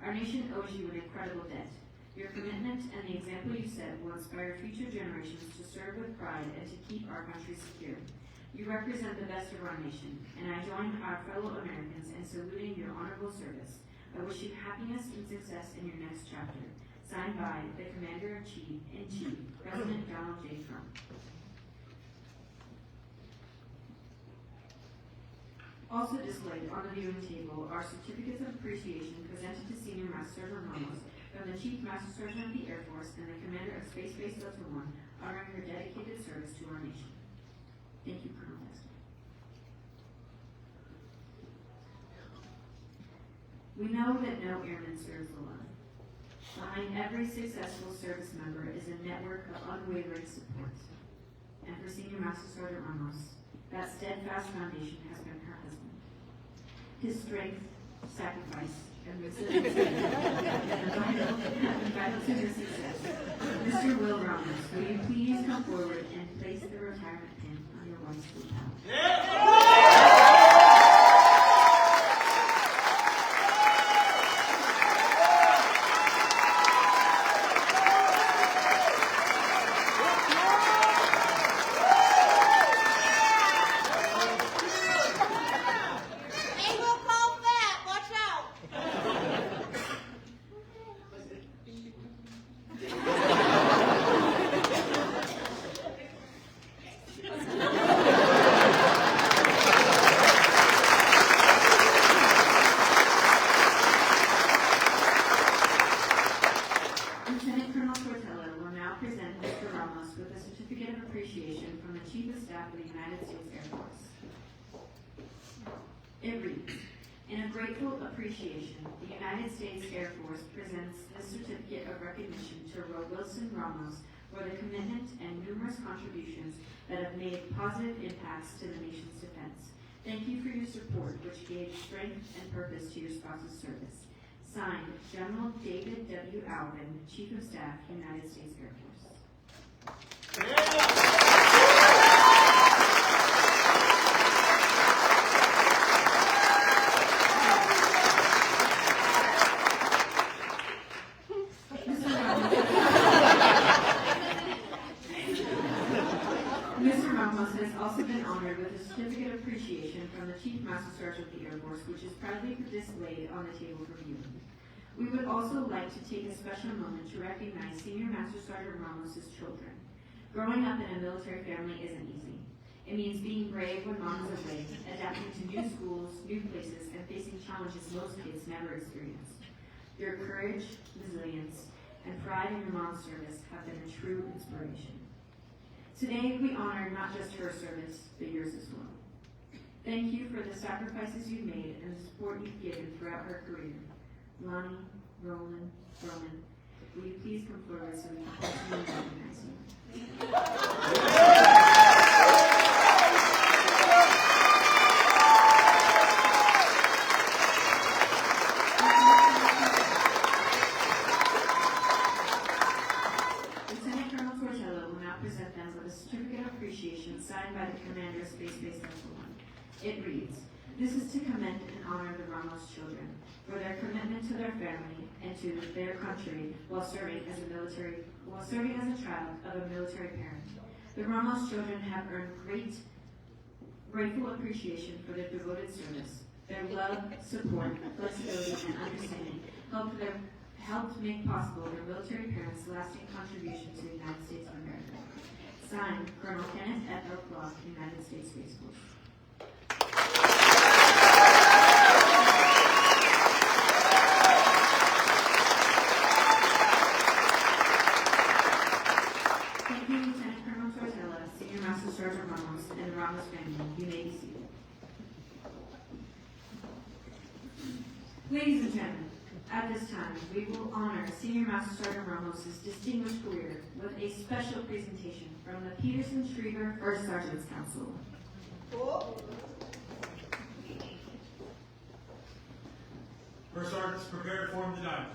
Speaker 1: Our nation owes you an incredible debt. Your commitment and the example you set will inspire future generations to serve with pride and to keep our country secure. You represent the best of our nation, and I join our fellow Americans in saluting your honorable service. I wish you happiness and success in your next chapter. Signed by the Commander-in-Chief, President Donald J. Trump. Also displayed on the viewing table are certificates of appreciation presented to Senior Master Sergeant Ramos from the Chief Master Sergeant of the Air Force and the Commander of Space Base Delta 1, honoring her dedicated service to our nation. Thank you, Colonel Dexter. We know that no airman serves alone. Behind every successful service member is a network of unwavering support. And for Senior Master Sergeant Ramos, that steadfast foundation has been her husband. His strength, sacrifice, and resilience have been vital to her success. Mr. Will Ramos, will you please come forward and place the retirement pin on your wife's lapel? It reads, in a grateful appreciation, the United States Air Force presents this certificate of recognition to Wilson Ramos for the commitment and numerous contributions that have made positive impacts to the nation's defense. Thank you for your support, which gave strength and purpose to your spouse's service. Signed, General David W. Alvin, Chief of Staff, United States Air Force. Mr. Ramos has also been honored with a certificate of appreciation from the Chief Master Sergeant of the Air Force, which is proudly displayed on the table for viewing. We would also like to take a special moment to recognize Senior Master Sergeant Ramos' children. Growing up in a military family isn't easy. It means being brave when mom is away, adapting to new schools, new places, and facing challenges most kids never experience. Your courage, resilience, and pride in your mom's service have been a true inspiration. Today, we honor not just her service, but yours as well. Thank you for the sacrifices you've made and the support you've given throughout her career. Lonnie, Roland, Roman, will you please come forward so we can personally recognize you? Lieutenant Colonel Tortello will now present them with a certificate of appreciation signed by the commander of Space Base Central 1. It reads, "This is to commend and honor the Ramos children for their commitment to their family and to their country while serving as a child of a military parent. The Ramos children have earned grateful appreciation for their devoted service. Their love, support, flexibility, and understanding helped make possible their military parents' lasting contribution to the United States of America." Signed, Colonel Kenneth F. L. Clark, United States Space Force. Thank you, Lieutenant Colonel Tortella, Senior Master Sergeant Ramos, and the Ramos family. You may be seated. Ladies and gentlemen, at this time, we will honor Senior Master Sergeant Ramos' distinguished career with a special presentation from the Peterson-Schriever First Sergeants Council.
Speaker 3: First Sergeants, prepare to form the diamond.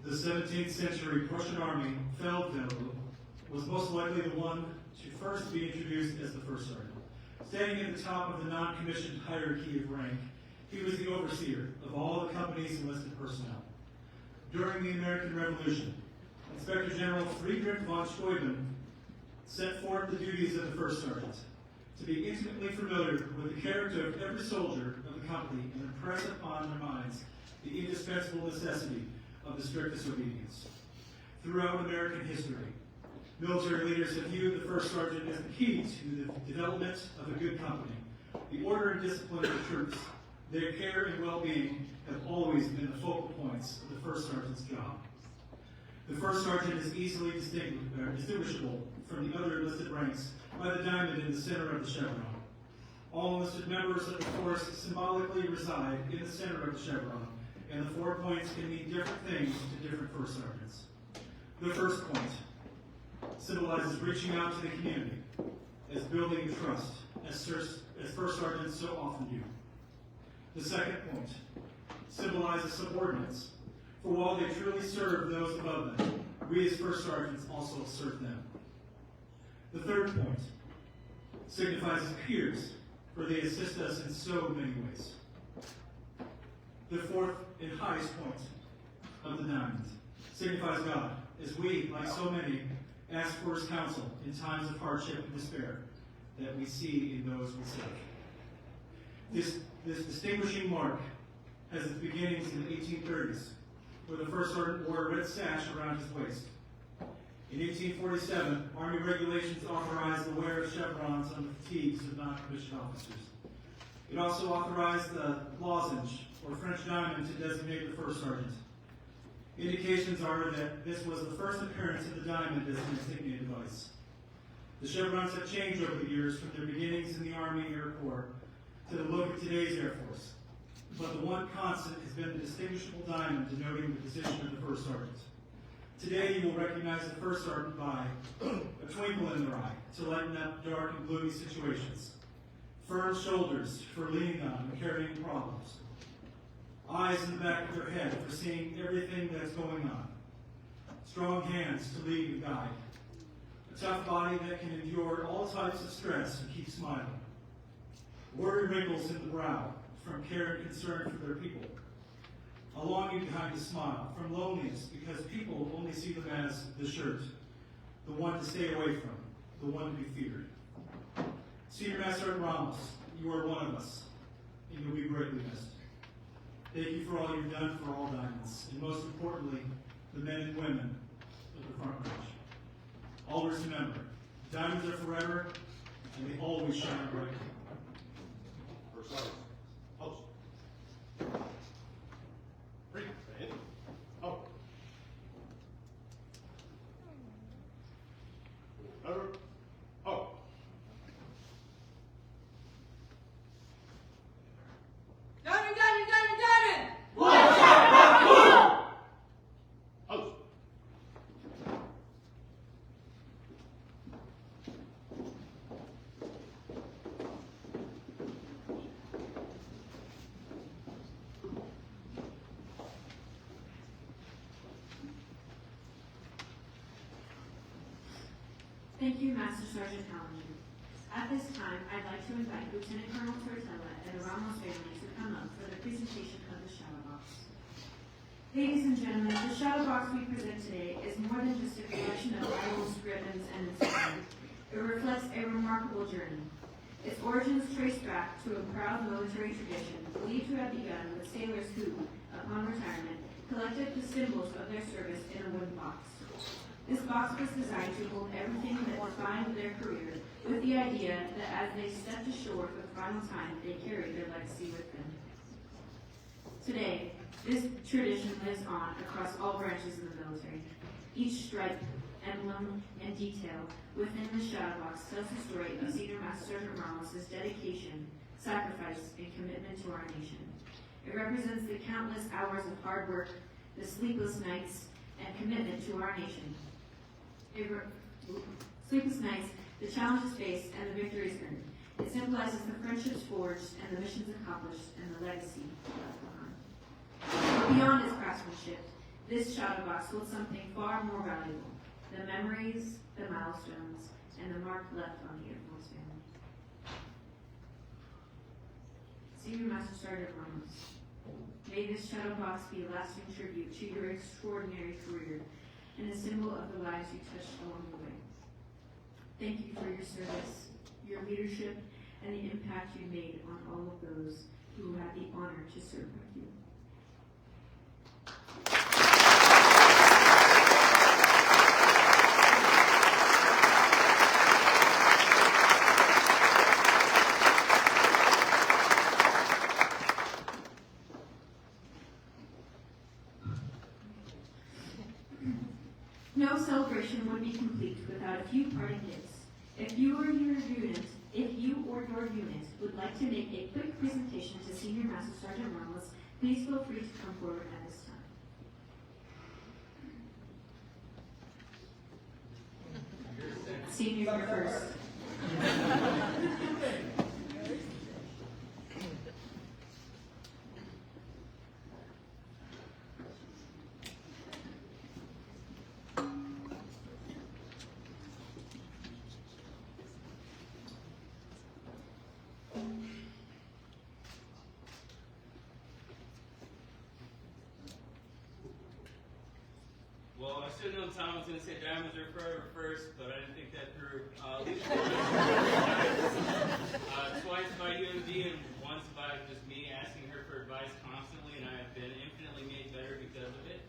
Speaker 3: The 17th century Prussian army Feldwebel was most likely the one to first be introduced as the first sergeant. Standing at the top of the non-commissioned hierarchy of rank, he was the overseer of all the company's enlisted personnel. During the American Revolution, Inspector General Friedrich von Steuben set forth the duties of the first sergeant: to be intimately familiar with the character of every soldier of the company and impress upon their minds the indispensable necessity of the strictest obedience. Throughout American history, military leaders have viewed the first sergeant as the key to the development of a good company. The order and discipline of the troops, their care and well-being have always been the focal points of the first sergeant's job. The first sergeant is easily distinguishable from the other enlisted ranks by the diamond in the center of the chevron. All enlisted members of the force symbolically reside in the center of the chevron, and the 4 points can mean different things to different first sergeants. The first point symbolizes reaching out to the community, as building trust, as first sergeants so often do. The second point symbolizes subordinates, for while they truly serve those above them, we as first sergeants also serve them. The third point signifies peers, for they assist us in so many ways. The fourth and highest point of the diamond signifies God, as we, like so many, ask for his counsel in times of hardship and despair that we see in those we serve. This distinguishing mark has its beginnings in the 1830s, where the first sergeant wore a red sash around his waist. In 1847, Army regulations authorized the wear of chevrons on the fatigues of non-commissioned officers. It also authorized the lozenge, or French diamond, to designate the first sergeant. Indications are that this was the first appearance of the diamond as an insignia device. The chevrons have changed over the years from their beginnings in the Army Air Corps, to the look of today's Air Force, but the one constant has been the distinguishable diamond denoting the position of the first sergeant. Today you will recognize the first sergeant by a twinkle in their eye to lighten up dark and gloomy situations, firm shoulders for leaning on and carrying problems, eyes in the back of their head for seeing everything that's going on, strong hands to lead and guide, a tough body that can endure all types of stress and keep smiling, worry wrinkles in the brow from care and concern for their people, a longing behind a smile from loneliness because people only see them as the shirt, the one to stay away from, the one to be feared. Senior Master Sergeant Ramos, you are one of us, and you'll be greatly missed. Thank you for all you've done for all diamonds, and most importantly, the men and women of the front range. Always remember, diamonds are forever, and they always shine brightly.
Speaker 6: First sergeant, post. Read, stand. Oh. Over. Oh.
Speaker 4: Diamond, diamond, diamond, diamond!
Speaker 6: Post.
Speaker 1: Thank you, Master Sergeant Hallinger. At this time, I'd like to invite Lieutenant Colonel Tortella and the Ramos family to come up for the presentation of the Shadow Box. Ladies and gentlemen, the Shadow Box we present today is more than just a collection of items, ribbons, and insignia. It reflects a remarkable journey. Its origins trace back to a proud military tradition believed to have begun with sailors who, upon retirement, collected the symbols of their service in a wooden box. This box was designed to hold everything that defined their career, with the idea that as they stepped ashore for the final time, they carried their legacy with them. Today, this tradition lives on across all branches of the military. Each stripe, emblem, and detail within the Shadow Box tells the story of Senior Master Sergeant Ramos' dedication, sacrifice, and commitment to our nation. It represents the countless hours of hard work, the sleepless nights, and commitment to our nation. Sleepless nights, the challenges faced, and the victories earned. It symbolizes the friendships forged and the missions accomplished and the legacy left behind. But beyond its craftsmanship, this Shadow Box holds something far more valuable: the memories, the milestones, and the mark left on the Air Force family. Senior Master Sergeant Ramos, may this Shadow Box be a lasting tribute to your extraordinary career and a symbol of the lives you touched along the way. Thank you for your service, your leadership, and the impact you made on all of those who had the honor to serve with you. No celebration would be complete without a few parting gifts. If you or your unit would like to make a quick presentation to Senior Master Sergeant Ramos, please feel free to come forward at this time. Senior, you're first.
Speaker 7: Well, I should have known Tom was going to say diamonds are forever first, but I didn't think that through. Twice by UMD and once by just me asking her for advice constantly, and I have been infinitely made better because of it.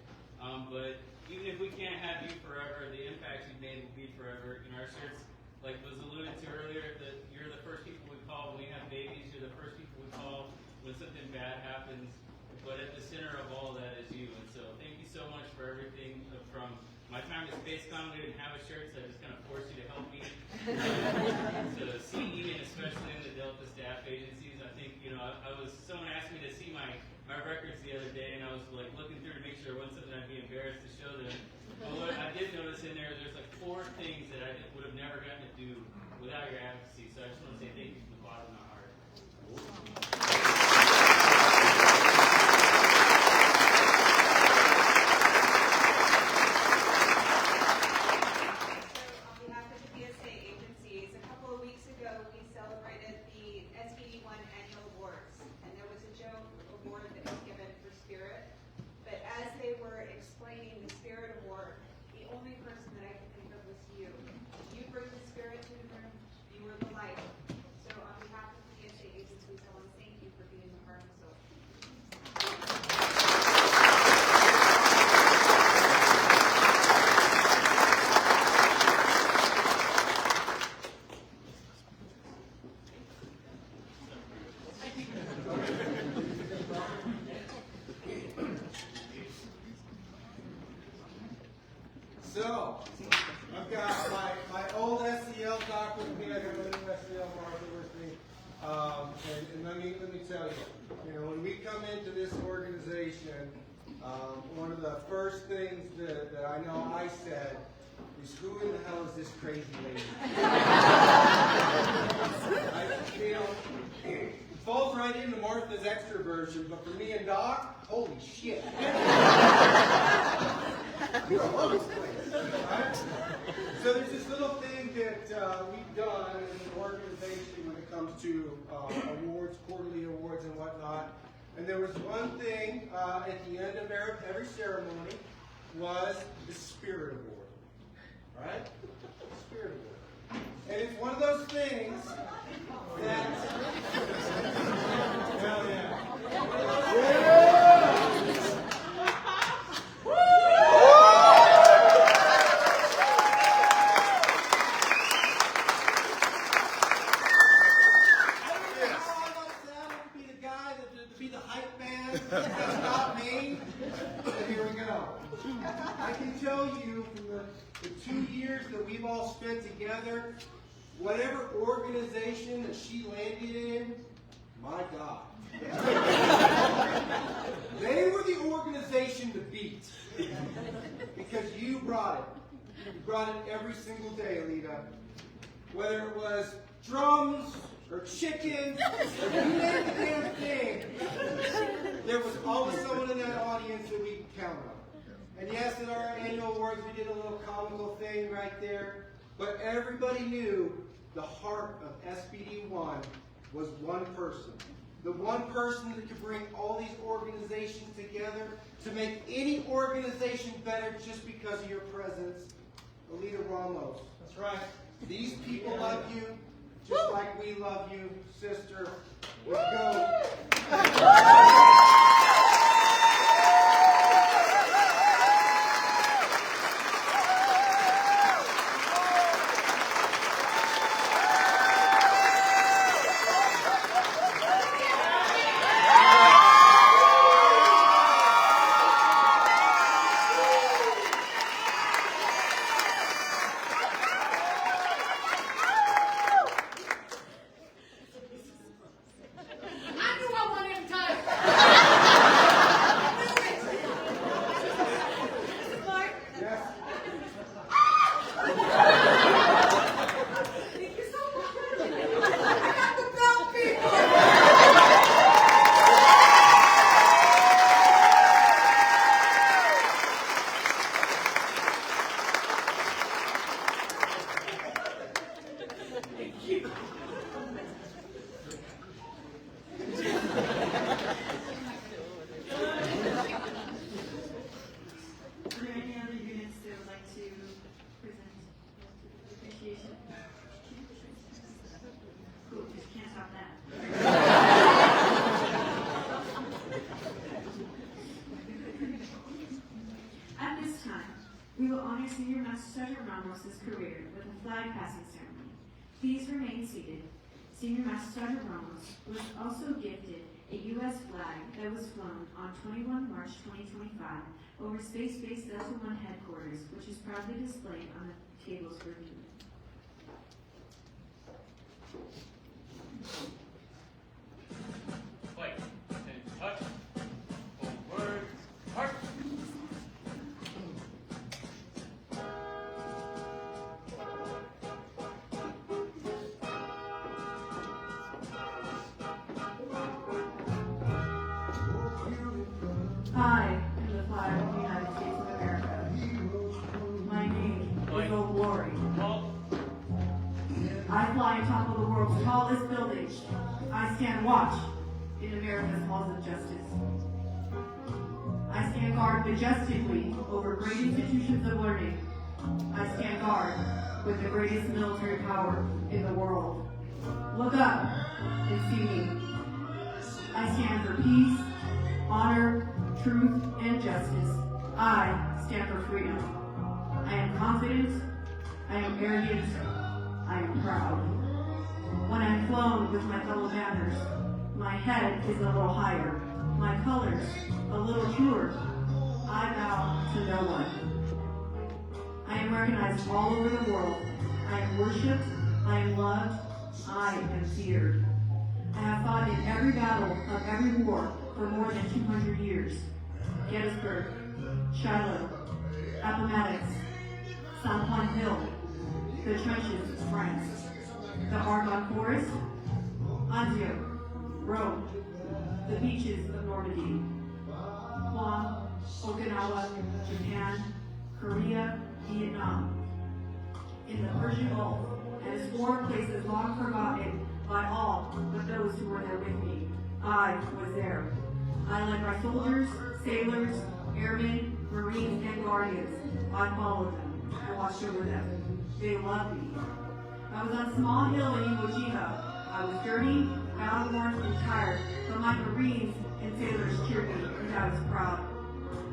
Speaker 7: But even if we can't have you forever, the impact you've made will be forever. In our shirts, like was alluded to earlier, that you're the first people we call when we have babies. You're the first people we call when something bad happens. But at the center of all of that is you. And so thank you so much for everything from my time at SpaceCom. We didn't have a shirt, so I just kind of forced you to help me. To CE, and especially in the Delta staff agencies, I think Someone asked me to see my records the other day, and I was like looking through to make sure it wasn't something I'd be embarrassed to show them. But what I did notice in there's like 4 things that I would have never gotten to do without your advocacy. So I just want to say thank you from the bottom of my heart.
Speaker 8: On behalf of the PSA agencies, a couple of weeks ago, we celebrated the SMSgt annual awards, and there was a joke award that was given for spirit. But as they were explaining the spirit award, the only person that I could think of was you. You bring the spirit to the room. You were the light. So on behalf of the PSA agencies, I want to thank you for being the heart and soul.
Speaker 9: So, I've got my old SEL doc with me, I got my new SEL marker with me. And let me tell you, when we come into this organization, one of the first things that I know I said is, who in the hell is this crazy lady? It falls right into Martha's extroversion, but for me and Doc, holy shit. You're all over the place. Right? So there's this little thing that we've done as an organization when it comes to awards, quarterly awards and whatnot. And there was one thing at the end of every ceremony was the Spirit Award. Right? The Spirit Award. And it's one of those things that... Hell yeah. That's not me. So here we go. I can tell you from the 2 years that we've all spent together, whatever organization that she landed in, my God. They were the organization to beat. Because you brought it. You brought it every single day, Allita. Whether it was drums, or chicken, or you name the damn thing, there was always someone in that audience that we could count on. And yes, in our annual awards, we did a little comical thing right there, but everybody knew the heart of SBD1 was one person. The one person that could bring all these organizations together to make any organization better just because of your presence, Allita Ramos. That's right. These people love you. Just like we love you, sister. Let's go.
Speaker 1: We will honor Senior Master Sergeant Ramos' career with a flag passing ceremony. Please remain seated. Senior Master Sergeant Ramos was also gifted a U.S. flag that was flown on 21 March 2025 over Space Base Delta One headquarters, which is proudly displayed on the tables for view. I top of the world's tallest building, I stand watch in America's halls of justice. I stand guard majestically over great institutions of learning. I stand guard with the greatest military power in the world. Look up and see me. I stand for peace, honor, truth, and justice. I stand for freedom. I am confident, I am arrogant, I am proud. When I'm flown with my fellow banners, my head is a little higher, my colors a little truer. I bow to no one. I am recognized all over the world. I am worshipped, I am loved, I am feared. I have fought in every battle of every war for more than 200 years. Gettysburg, Shiloh, Appomattox, San Juan Hill, the trenches of France, the Argonne Forest, Antioch, Rome, the beaches of Normandy, Guam, Okinawa, Japan, Korea, Vietnam, in the Persian Gulf, and its foreign places long forgotten by all but those who were there with me. I was there. I led my soldiers, sailors, airmen, marines, and guardians. I followed them. I watched over them. They loved me. I was on a small hill in Iwo Jima. I was dirty, outworn, and tired, but my marines and sailors cheered me, and I was proud.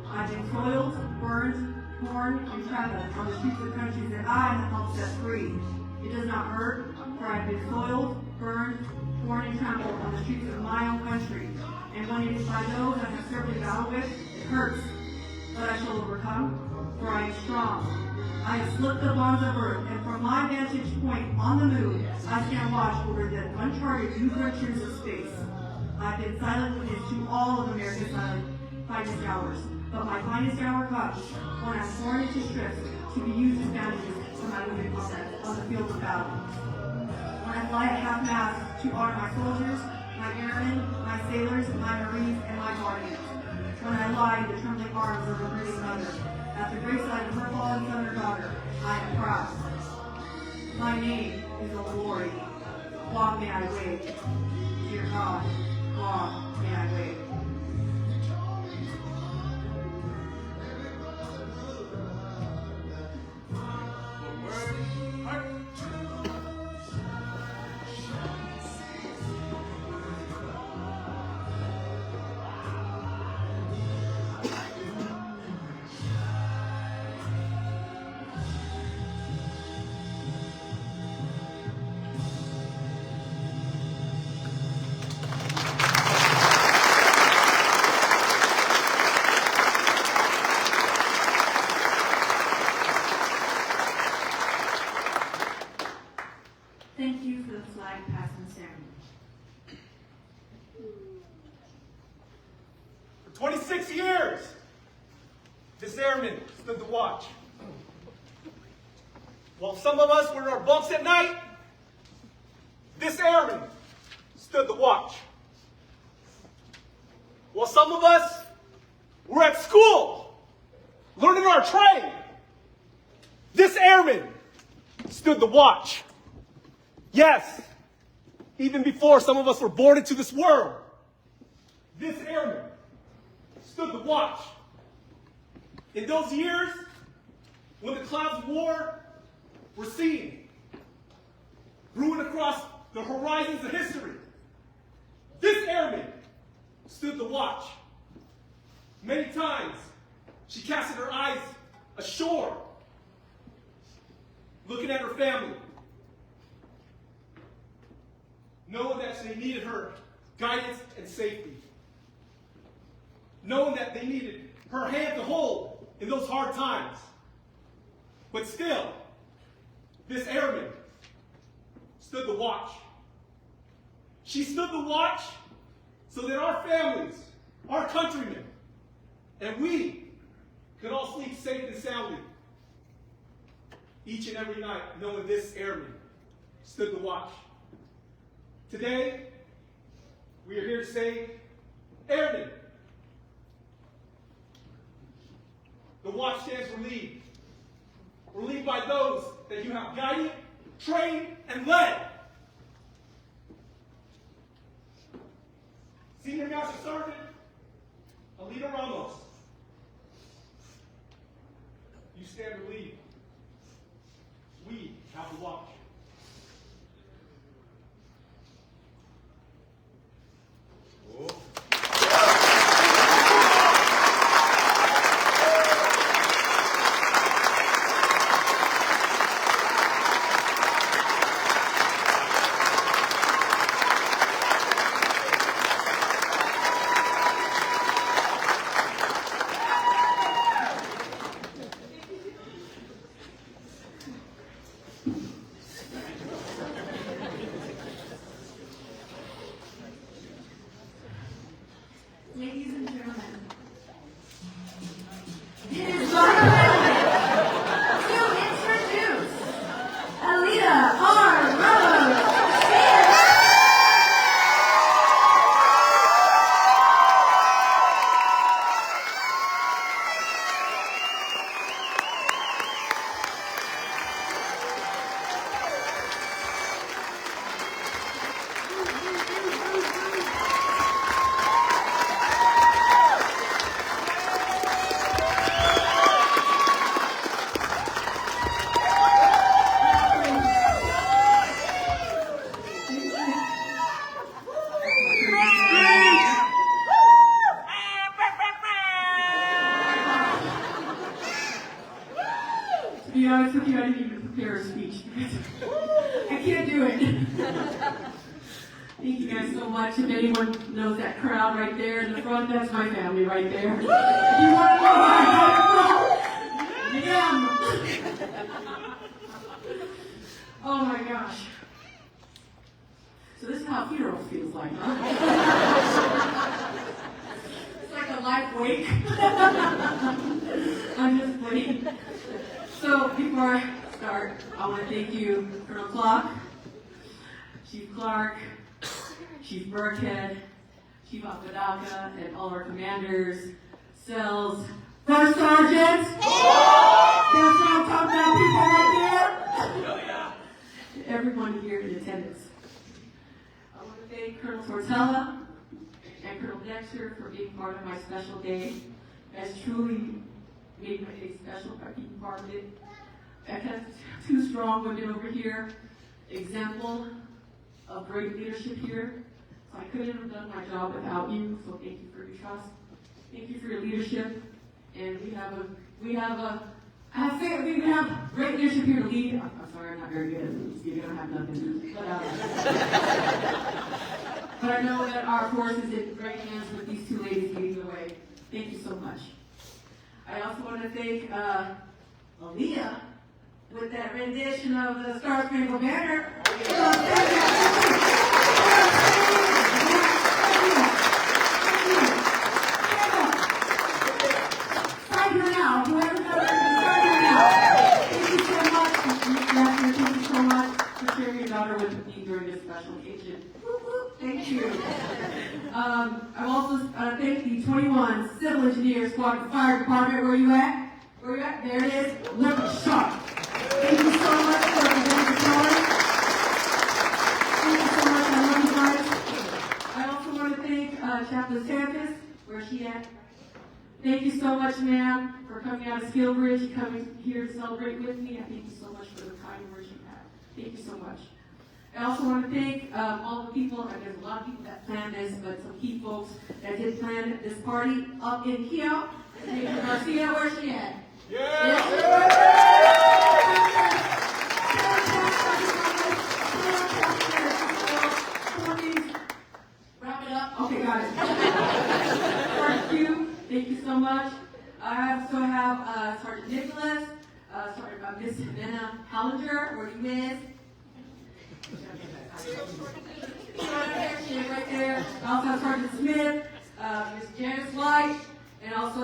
Speaker 1: I've been toiled, burned, torn, and trampled on the streets of countries that I have helped set free. It does not hurt, for I've been soiled, burned, torn, and trampled on the streets of my own country. And when it is by those I have served in battle with, it hurts. But I shall overcome, for I am strong. I have slipped the bonds of earth, and from my vantage point on the moon, I stand watch over the uncharted new frontiers of space. I've been silent witness to all of America's finest hours, but my finest hour comes when I'm torn into strips to be used as bandages for my wounded comrades on the field of battle. When I fly at half-mast to honor my soldiers, my airmen, my sailors, my marines, and my guardians. When I lie in the trembling arms of a grieving mother, at the graveside of her fallen son or daughter, I am proud. My name is Old Glory. Long may I wait. Dear God, long may I wait. Thank you for the flag passing ceremony.
Speaker 9: For 26 years, this airman stood the watch. While some of us were in our bunks at night, this airman stood the watch. While some of us were at school, learning our trade, this airman stood the watch. Yes, even before some of us were born into this world, this airman stood the watch. In those years, when the clouds of war were seen, brewing across the horizons of history, this airman stood the watch. Many times, she casted her eyes ashore, looking at her family, knowing that they needed her guidance and safety, knowing that they needed her hand to hold in those hard times. But still, this airman stood the watch. She stood the watch so that our families, our countrymen, and we could all sleep safe and soundly each and every night, knowing this airman stood the watch. Today, we are here to say, airmen, the watch stands relieved. Relieved by those that you have guided, trained, and led
Speaker 6: Senior Master Sergeant Allita Ramos. You stand to lead. We have to watch.
Speaker 1: Ladies and gentlemen, it is my pleasure to introduce Allita Ramos. To be honest with you, I didn't even prepare a speech. I can't do it. Thank you guys so much. If anyone knows that crowd right there in the front, that's my family right there. If you want to know where I come from, them. Oh my gosh. So this is how funeral feels like, huh? It's like a life wake. I'm just kidding. So before I start, I want to thank you, Colonel Clark, Chief Clark, Chief Burkhead, Chief Apodaca, and all our commanders, cells, first sergeants. That's what I'm talking about, people right there. Everyone here in attendance. I want to thank Colonel Tortella and Colonel Dexter for being part of my special day. That's truly made my day special by being part of it. I have two strong women over here, example of great leadership here. So I couldn't have done my job without you, so thank you for your trust. Thank you for your leadership. And we have great leadership here to lead. I'm sorry, I'm not very good at this. You're gonna have nothing to do. But I know that our force is in great hands with these two ladies leading the way. Thank you so much. I also want to thank Allita with that rendition of the Star Spangled Banner. Sign her now. Whoever knows her, sign her now. Thank you so much. Thank you so much for sharing your daughter with me during this special occasion. Thank you. I also thank the 21 Civil Engineer Squad Fire Department. Where you at? Where you at? There it is. Look sharp. Thank you so much for the story. Thank you so much. I love you guys. I also want to thank Chaplain Santos. Where's she at? Thank you so much, ma'am, for coming out of Skillbridge, coming here to celebrate with me. I thank you so much for the kind words you have. Thank you so much. I also want to thank all the people, and there's a lot of people that planned this, but some key folks that did plan this party up in here. Garcia, where's she at? Wrap it up. Okay, got it. Thank you. Thank you so much. I also have Sergeant Nicholas, Miss Savannah Hallinger, where you is. Right there. I also have Sergeant Smith, Miss Janice White, and also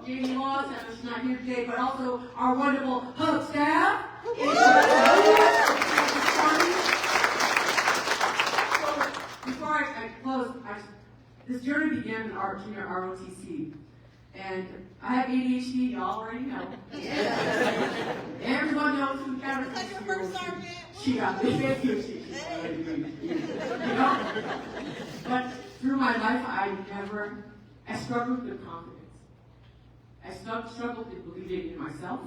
Speaker 1: Jamie Laws. I know she's not here today, but also our wonderful hub staff. So before I close, this journey began in our junior ROTC. And I have ADHD, y'all already know. Everyone knows who counted she got me. You know? But
Speaker 4: through my life, I struggled with confidence. I struggled with believing in myself.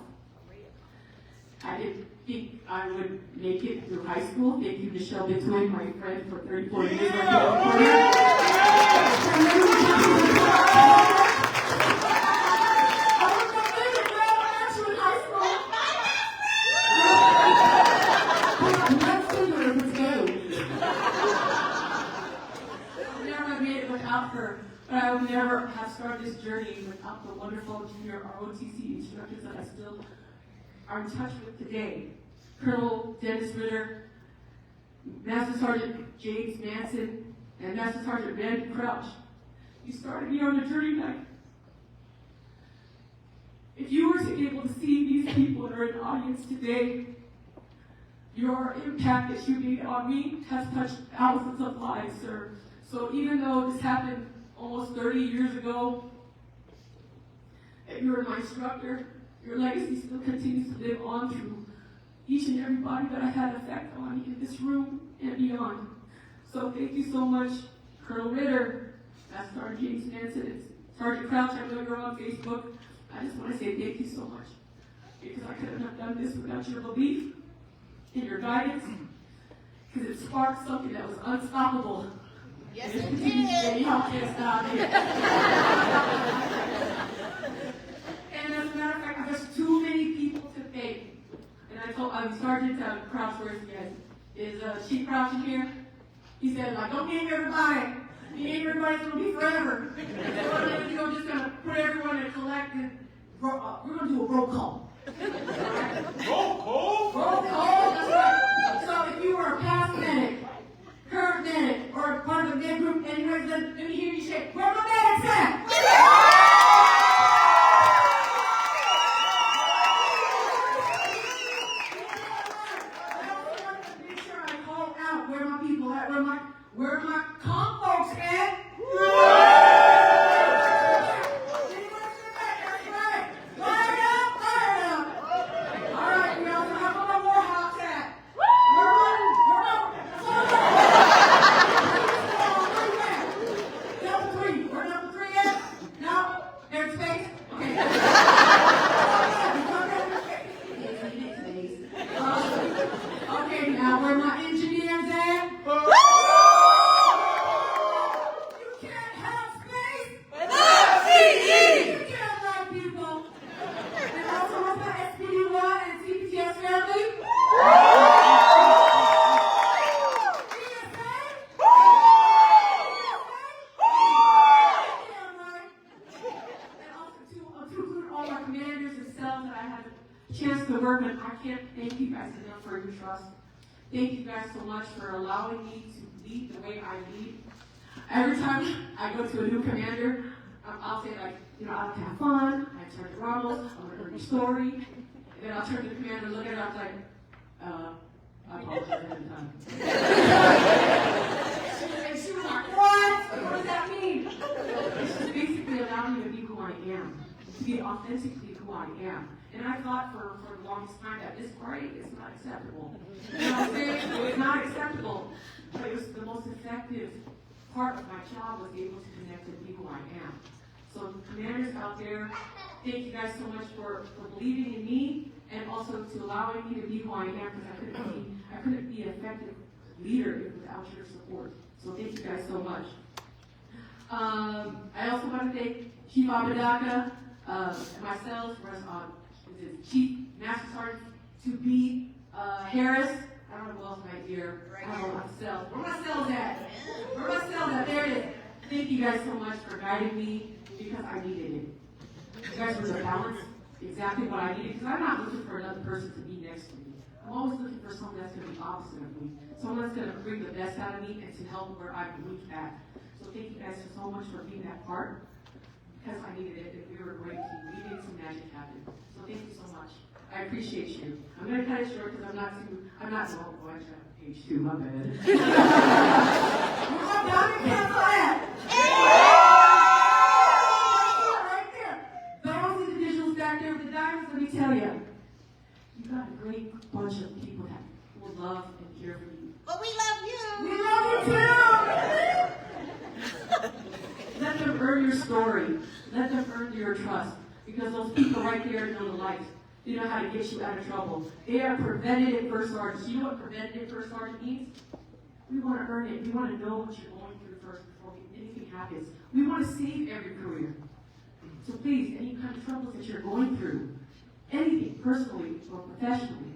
Speaker 4: I didn't think I would make it through high school. Thank you, Michelle Bitwin, my friend for 34 years. But I would never have started this journey without the wonderful junior ROTC instructors that I still are in touch with today. Colonel Dennis Ritter, Master Sergeant James Manson, and Master Sergeant Randy Crouch. You started me on a journey like, if you were to be able to see these people that are in the audience today, your impact that you made on me has touched thousands of lives, sir. So even though this happened almost 30 years ago, and you were my instructor, your legacy still continues to live on through each and everybody that I had effect on in this room and beyond. So thank you so much, Colonel Ritter, Master Sergeant James Manson, and Sergeant Crouch. I know you're on Facebook. I just want to say thank you so much, because I couldn't have done this without your belief and your guidance, because it sparked something that was unstoppable.
Speaker 8: Yes,
Speaker 4: it
Speaker 8: it
Speaker 4: did.
Speaker 8: did.
Speaker 4: Y'all can't stop it. And as a matter of fact, there's too many people to thank. And I told Sergeant Crouch, where's he at? Is Chief Crouch in here? He said, like, don't name everybody. Name everybody's gonna be forever. So you're just gonna put everyone in collect and we're gonna do a roll call.
Speaker 6: Roll call?
Speaker 4: Roll call. That's right. So if you were a past medic, current medic, or a part of the med group, and you let me hear you say, where my medics at? Make sure I call out where my people at, where my comp folks at. Thank you guys so much for allowing me to lead the way I lead. Every time I go to a new commander, I'll say like, I'll have fun, I turn to Ramos, I'm going to hear your story, and then I'll turn to the commander, look at her, I'm like, I apologize ahead of time. And she was like, what does that mean? She's basically allowing me to be who I am, to be authentically who I am. And I thought for the longest time that this party is not acceptable. You know what I'm saying? It was not acceptable. But it was the most effective part of my job was able to connect with who I am. So commanders out there, thank you guys so much for believing in me and also to allowing me to be who I am, because I couldn't be an effective leader without your support. So thank you guys so much. I also want to thank Chief Abadaka and myself, Chief Master Sergeant to be Harris. I don't know who else might be here. I don't know myself. Where my cells at? Where my cells at? There it is. Thank you guys so much for guiding me, because I needed it. You guys were the balance, exactly what I needed, because I'm not looking for another person to be next to me. I'm always looking for someone that's going to be opposite of me, someone that's going to bring the best out of me and to help where I'm weak at. So thank you guys so much for being that part, because I needed it, and we were a great team. We made some magic happen. So thank you so much. I appreciate you. I'm going to cut it short because I'm not going to page 2, my bad. I'm down to cancel that. Right there. Those individuals back there with the diamonds, let me tell you, you got a great bunch of people that will love and care for you.
Speaker 8: But we love you.
Speaker 4: We love you too. earn your story. Let them earn your trust. Because those people right there know the light. They know how to get you out of trouble. They are preventative first sergeants. You know what preventative first sergeant means? We want to earn it. We want to know what you're going through first before anything happens. We want to save every career. So please, any kind of troubles that you're going through, anything, personally or professionally,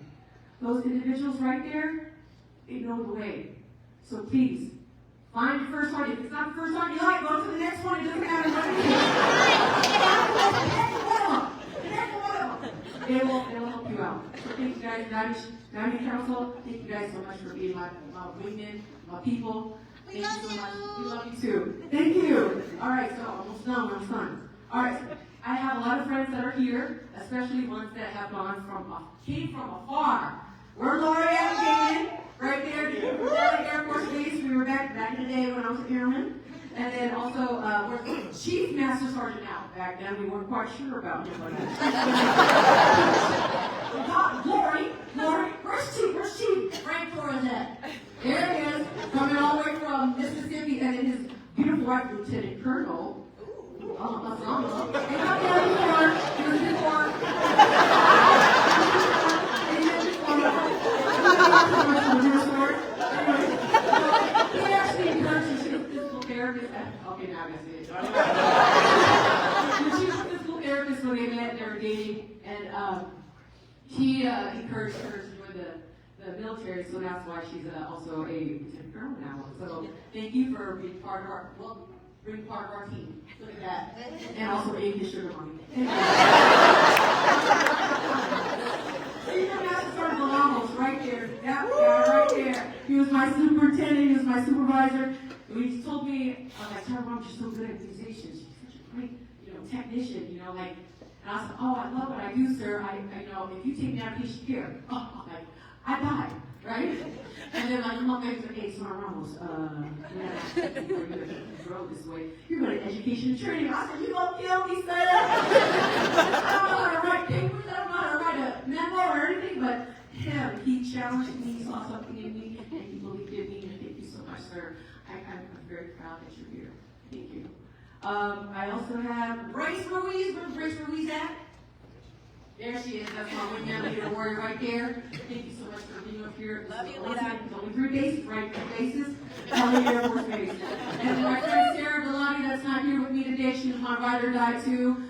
Speaker 4: those individuals right there, they know the way. So please, find your first sergeant. If it's not the first sergeant you like, go to the next one. It doesn't matter what it is. They will help you out. So thank you guys, Diamond Council. Thank you guys so much for being my wingmen, my people. Thank you so much. We love you too. Thank you. All right, so almost done. I'm done. All right, I have a lot of friends that are here, especially ones that have came from afar. We're Lori and Damon, right there, from Delhi Air Force Base. We were back in the day when I was an airman. And then also, we're Chief Master Sergeant now. Back then, we weren't quite sure about him. Lori, where's Chief Frank Torres at? There he is, coming all the way from Mississippi, and then his beautiful wife, Lieutenant Colonel. Oh, that's awesome. And not there before, he was before. He actually encourages his physical therapist. Okay, now I gotta say it. She was a physical therapist when they met, they were dating, and he encouraged her to join the military, so that's why she's also a lieutenant colonel now. So thank you for being part of our team. Look at that. And also eating his sugar mommy. Senior Master Sergeant Ramos, right there. That guy right there. He was my superintendent, he was my supervisor. He told me, I was like, Sergeant Ramos, you're so good at musicians. She's such a great, technician, like, and I said, oh, I love what I do, sir. I know, if you take me out of patient care, like, I die, right? And then like, my baby's like, hey, Sergeant Ramos, you grow this way. You're good at education and training. I said, you gonna kill me, sir? I don't know how to write papers, I don't know how to write a memo or anything, but him, he challenged me, he saw something in me, and he believed in me, and thank you so much, sir. I'm very proud that you're here. Thank you. I also have Grace Ruiz. Where's Grace Ruiz at? There she is. That's my wingman leader warrior right there. Thank you so much for being up here.
Speaker 8: Love you,
Speaker 4: Lita.
Speaker 8: Lita.
Speaker 4: It's only 3 bases, right? 3 bases. Allita Air Force Base. And my friend Sarah Delani, that's not here with me today. She was my ride or die too.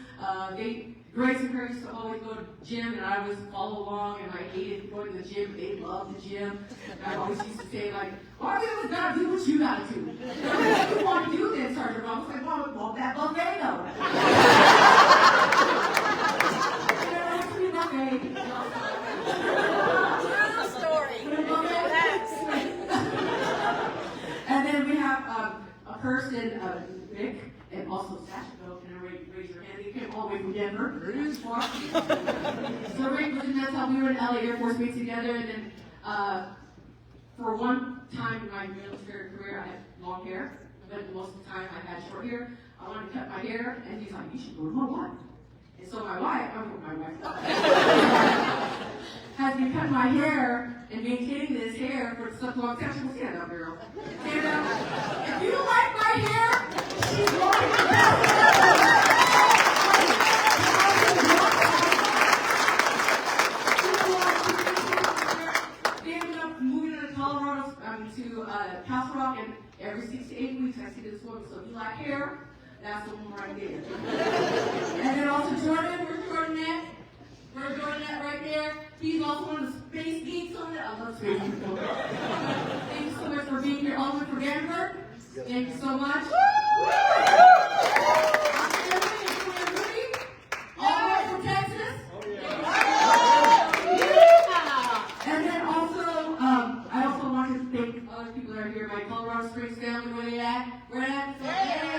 Speaker 4: Grace and her used to always go to the gym, and I always follow along, and I hated going to the gym. They loved the gym. And I always used to say, like, why do you always gotta do what you gotta do? What do you want to do then, Sergeant Ramos? Like, well, that buffet though.
Speaker 8: True story.
Speaker 4: And then we have a person, Rick, and also Sasha. Can I raise your hand? They came all the way from Denver. So Rick was in that time. We were in LA Air Force Base together, and then for one time in my military career, I had long hair, but most of the time I had short hair. I wanted to cut my hair, and he's like, you should go to my wife. And so my wife has me cut my hair and maintain this hair for such a long time. She will stand up, girl. Stand up. If you like my hair, she's going to Castle Rock, and every 6 to 8 weeks I see this woman. So if you like hair, that's the woman right there. And then also Jordan, where's Jordan at? Where's Jordan at right there? He's also one of the space geeks on that. I love space geeks. Thank you so much for being here, all the way from Denver. Thank you so much. All the way from Texas. And then also, I also want to thank other people that are here. My Colorado Springs family, where they at? Where they at?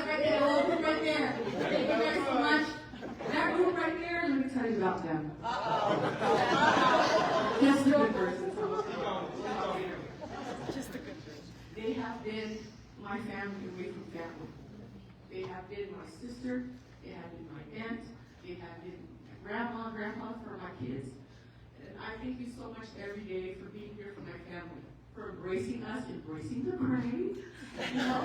Speaker 4: Right there, the whole group right there. Thank you guys so much. That group right there, let me tell you about them. Just a good person. They have been my family away from family. They have been my sister. They have been my aunt. They have been grandma, grandpa for my kids. And I thank you so much every day for being here for my family. for embracing us, embracing the grave, you know,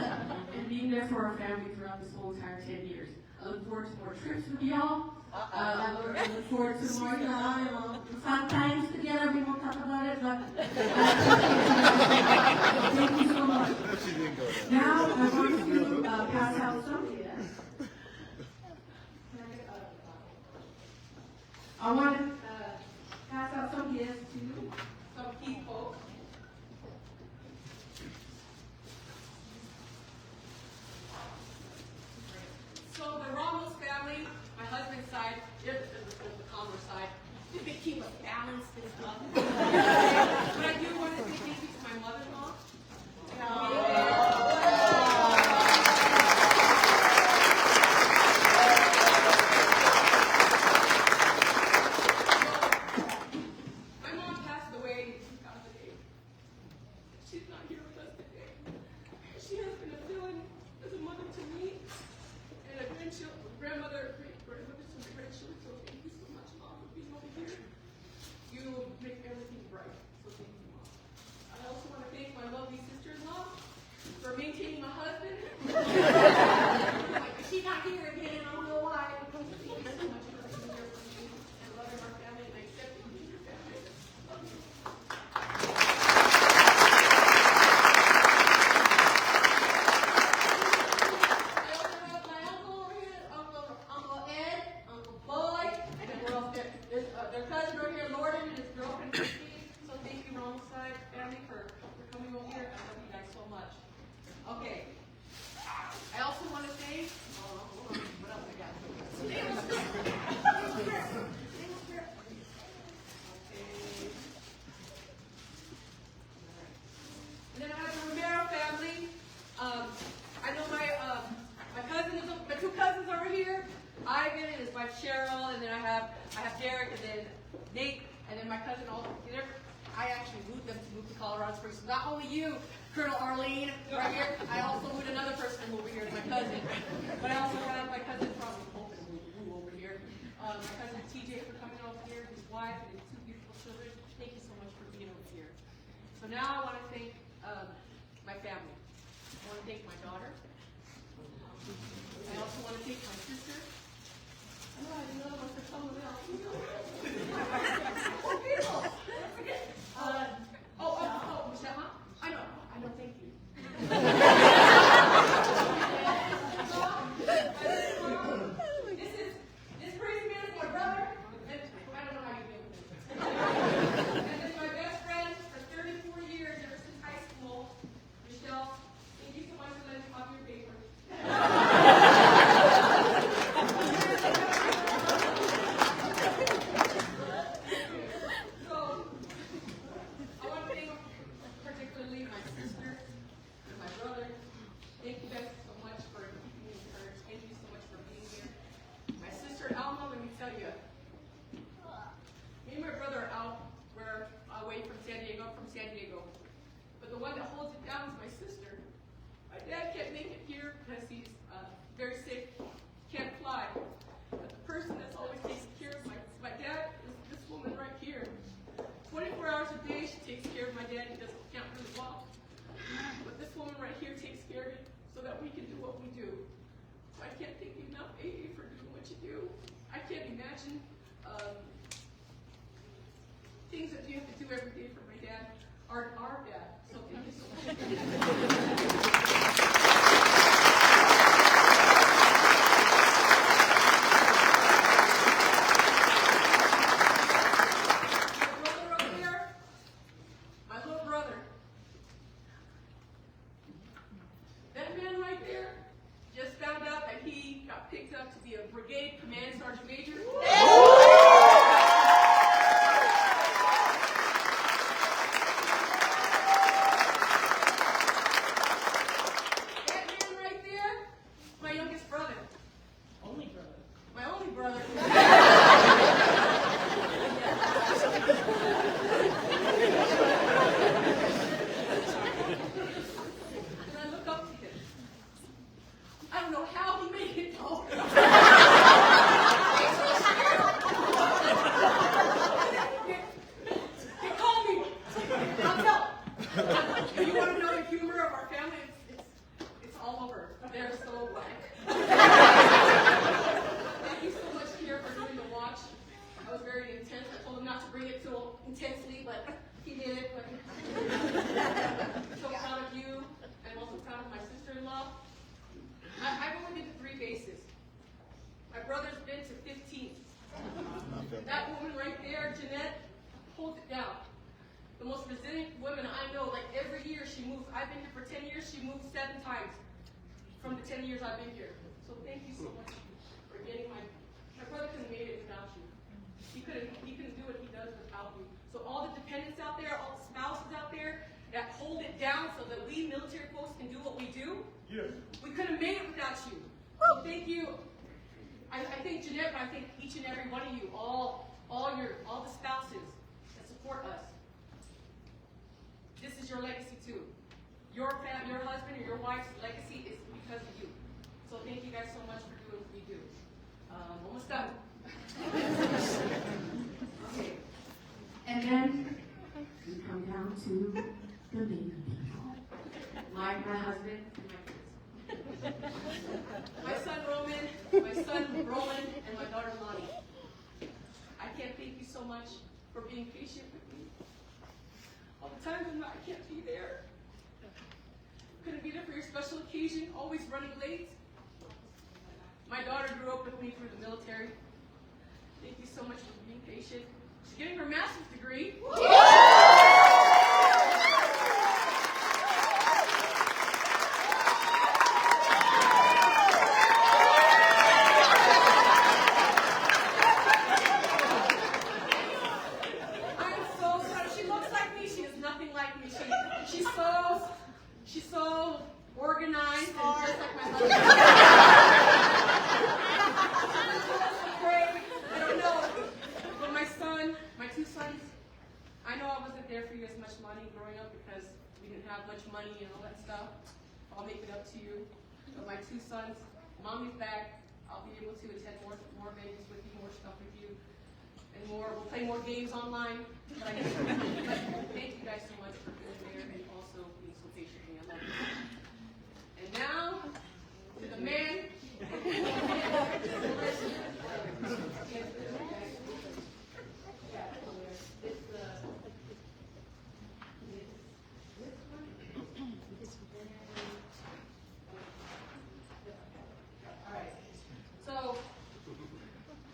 Speaker 4: and being there for our family throughout this whole entire 10 years. I look forward to more trips with y'all. I look forward to more, fun times together. We won't talk about it, but thank you so much. Now I want to pass out some gifts. I want to pass out some gifts to some key folks. So the Ramos family, my husband's side, the Commerce side, they keep us balanced and stuff. But I do want to say thank you to my mother-in-law. My mom passed away in 2008. She's not here with us today. She has been a villain as a mother to me. And a grandmother, great-grandmother to my grandchildren, so thank you so much, Mom, for being over here. You make everything right, so thank you, Mom. I also want to thank my lovely sister-in-law for maintaining my husband. She's not here again, I don't know why. Thank you so much for being here for me and loving our family and accepting me in your family. Love you. Their cousin over here, Lorden, and his girlfriend, Christine. So thank you, Wrong Side family, for coming over here. I love you guys so much. Okay. I also want to thank, what else I got? Okay. And then I have the Romero family. I know my two cousins over here. Ivan and his wife Cheryl, and then I have Derek, and then Nate, and then my cousin. I actually moved them to move to Colorado Springs. So not only you, Colonel Arlene, right here. I also moved another person over here, my cousin. But I also have my cousin from Hope over here. My cousin TJ for coming over here, his wife, and his two beautiful children. Thank you so much for being over here. So now I want to thank my family. I want to thank my daughter. I also want to thank my sister. I didn't know there was someone else. Michelle, huh? I know, thank you. This crazy man is my brother, and I don't know how you deal with it. And then my best friend for 34 years, ever since high school, Michelle, thank you so much for letting me copy your paper. Very sick, can't fly. But the person that's always takes care of my dad is this woman right here. 24 hours a day, she takes care of my dad. He can't really walk. But this woman right here takes care of him so that we can do what we do. So I can't thank you enough, AA, for doing what you do. I can't imagine things that you have to do every day for my dad, our dad. So thank you so much. Picked up to be a brigade command sergeant major. holds it down. The most resilient woman I know, like every year she moves. I've been here for 10 years, she moved 7 times from the 10 years I've been here. So thank you so much for getting my brother couldn't have made it without you. He couldn't do what he does without you. So all the dependents out there, all the spouses out there that hold it down so that we military folks can do what we do, we couldn't have made it without you. So thank you. I thank Jeanette, but I thank each and every one of you, all the spouses that support us. This is your legacy too. Your husband or your wife's legacy is because of you. So thank you guys so much for doing what you do. Almost done. Okay. And then we come down to the main people. My husband and my kids. My son Roman, and my daughter Lonnie. I can't thank you so much for being patient with me. All the times when I can't be there. Couldn't be there for your special occasion, always running late. My daughter grew up with me through the military. Thank you so much for being patient. She's getting her master's degree. I'm so sorry. She looks like me. She is nothing like me. She's so organized and just like my husband. I know I wasn't there for you as much money growing up because we didn't have much money and all that stuff. I'll make it up to you. But my 2 sons, mommy's back. I'll be able to attend more babies with you, more stuff with you, and more. We'll play more games online. But thank you guys so much for being there and also being so patient with me. I love you. And now to the man. So,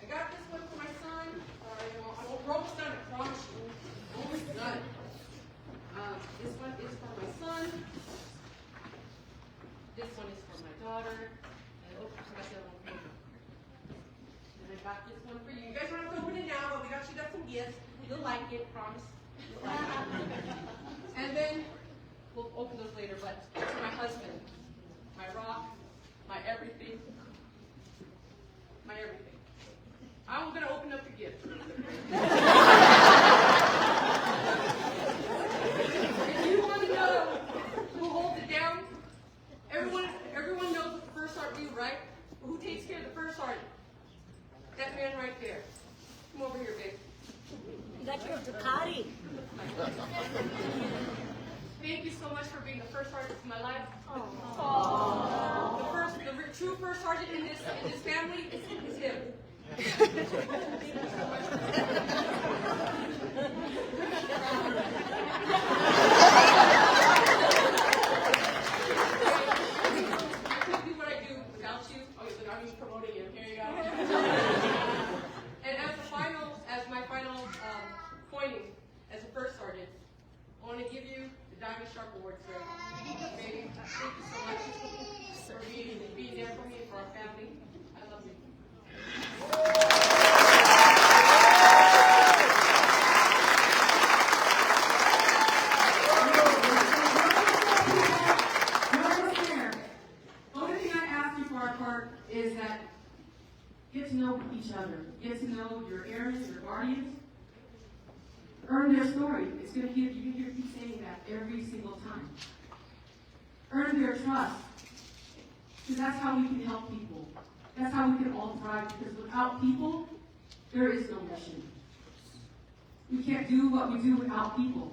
Speaker 4: I got this one for my son. We're almost done, I promise you. Almost done. This one is for my son. This one is for my daughter. And I forgot the other one for you. And I got this one for you. You guys don't have to open it now, but we got some gifts. You'll like it, promise. You'll like it. And then, we'll open those later, but it's for my husband. My rock, my everything. My everything. I'm going to open up the gift. If you want to know who holds it down, everyone knows the first sergeant, right? Who takes care of the first sergeant? That man right there. Come over here, babe.
Speaker 10: You got your Ducati.
Speaker 4: Thank you so much for being the first sergeant in my life.
Speaker 10: Aww.
Speaker 4: The true first sergeant in this family is him. Thank you so much. I couldn't do what I do without you. Okay, look, I'm even promoting you. Here you go. And as my final pointing as a first sergeant, I want to give you the Diamond Sharp Award, sir. Baby, thank you so much for being there for me and for our family. I love you. The only thing I ask you for our part is that get to know each other. Get to know your airmen, your guardians. Earn their story. It's going to hear you keep saying that every single time. Earn their trust. Because that's how we can help people. That's how we can all thrive. Because without people, there is no mission. We can't do what we do without people.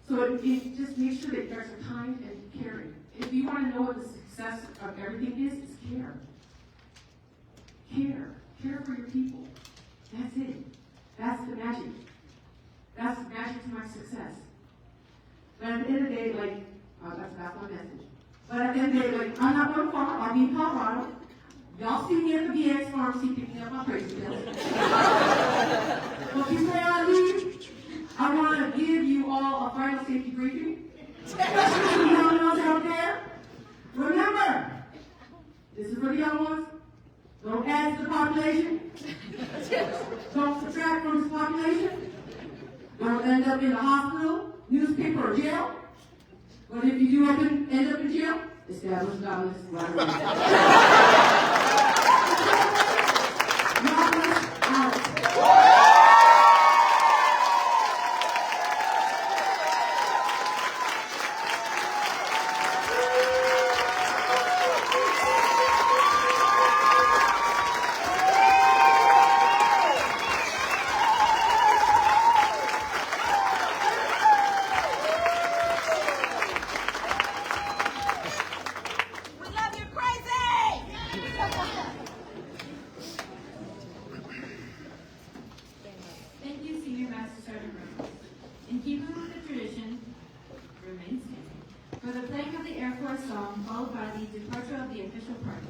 Speaker 4: So just make sure that you guys are kind and caring. If you want to know what the success of everything is, it's care. Care. Care for your people. That's it. That's the magic. That's the magic to my success. But at the end of the day, that's my message. But at the end of the day, I'm not going far. I'll be in Colorado. Y'all see me at the VX pharmacy picking up my crazy pills. What you say, I leave? back from this population. Don't end up in the hospital, newspaper, or jail. But if you do end up in jail, establish dollars right away. Marvelous out.
Speaker 10: We love you crazy!
Speaker 1: Thank you, Senior Master Sergeant Ramos. In keeping with the tradition, remain standing, for the playing of the Air Force song, followed by the departure of the official party.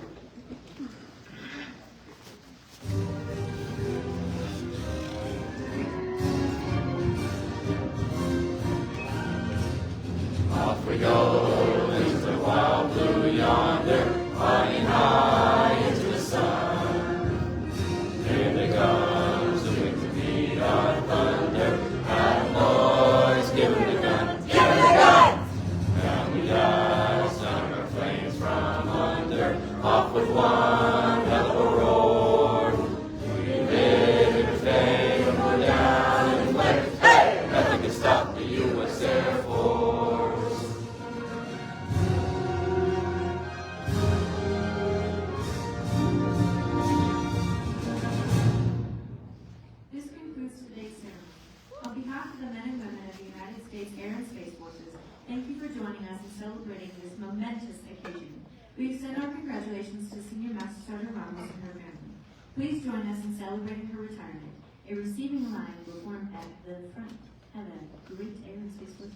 Speaker 11: Off we go into the wild blue yonder, flying high into the sun. Hear the guns doing to beat our thunder. Have boys, give 'em the gun, give 'em the gun. And we dive down our flames from under, off with one hell of a roar. We live in fame, and we're down in flames. Hey, nothing can stop the U.S. Air Force.
Speaker 1: This concludes today's ceremony. On behalf of the men and women of the United States Air and Space Forces, thank you for joining us in celebrating this momentous occasion. We extend our congratulations to Senior Master Sergeant Ramos and her family. Please join us in celebrating her retirement. A receiving line will form at the front. Have a great Air and Space Force.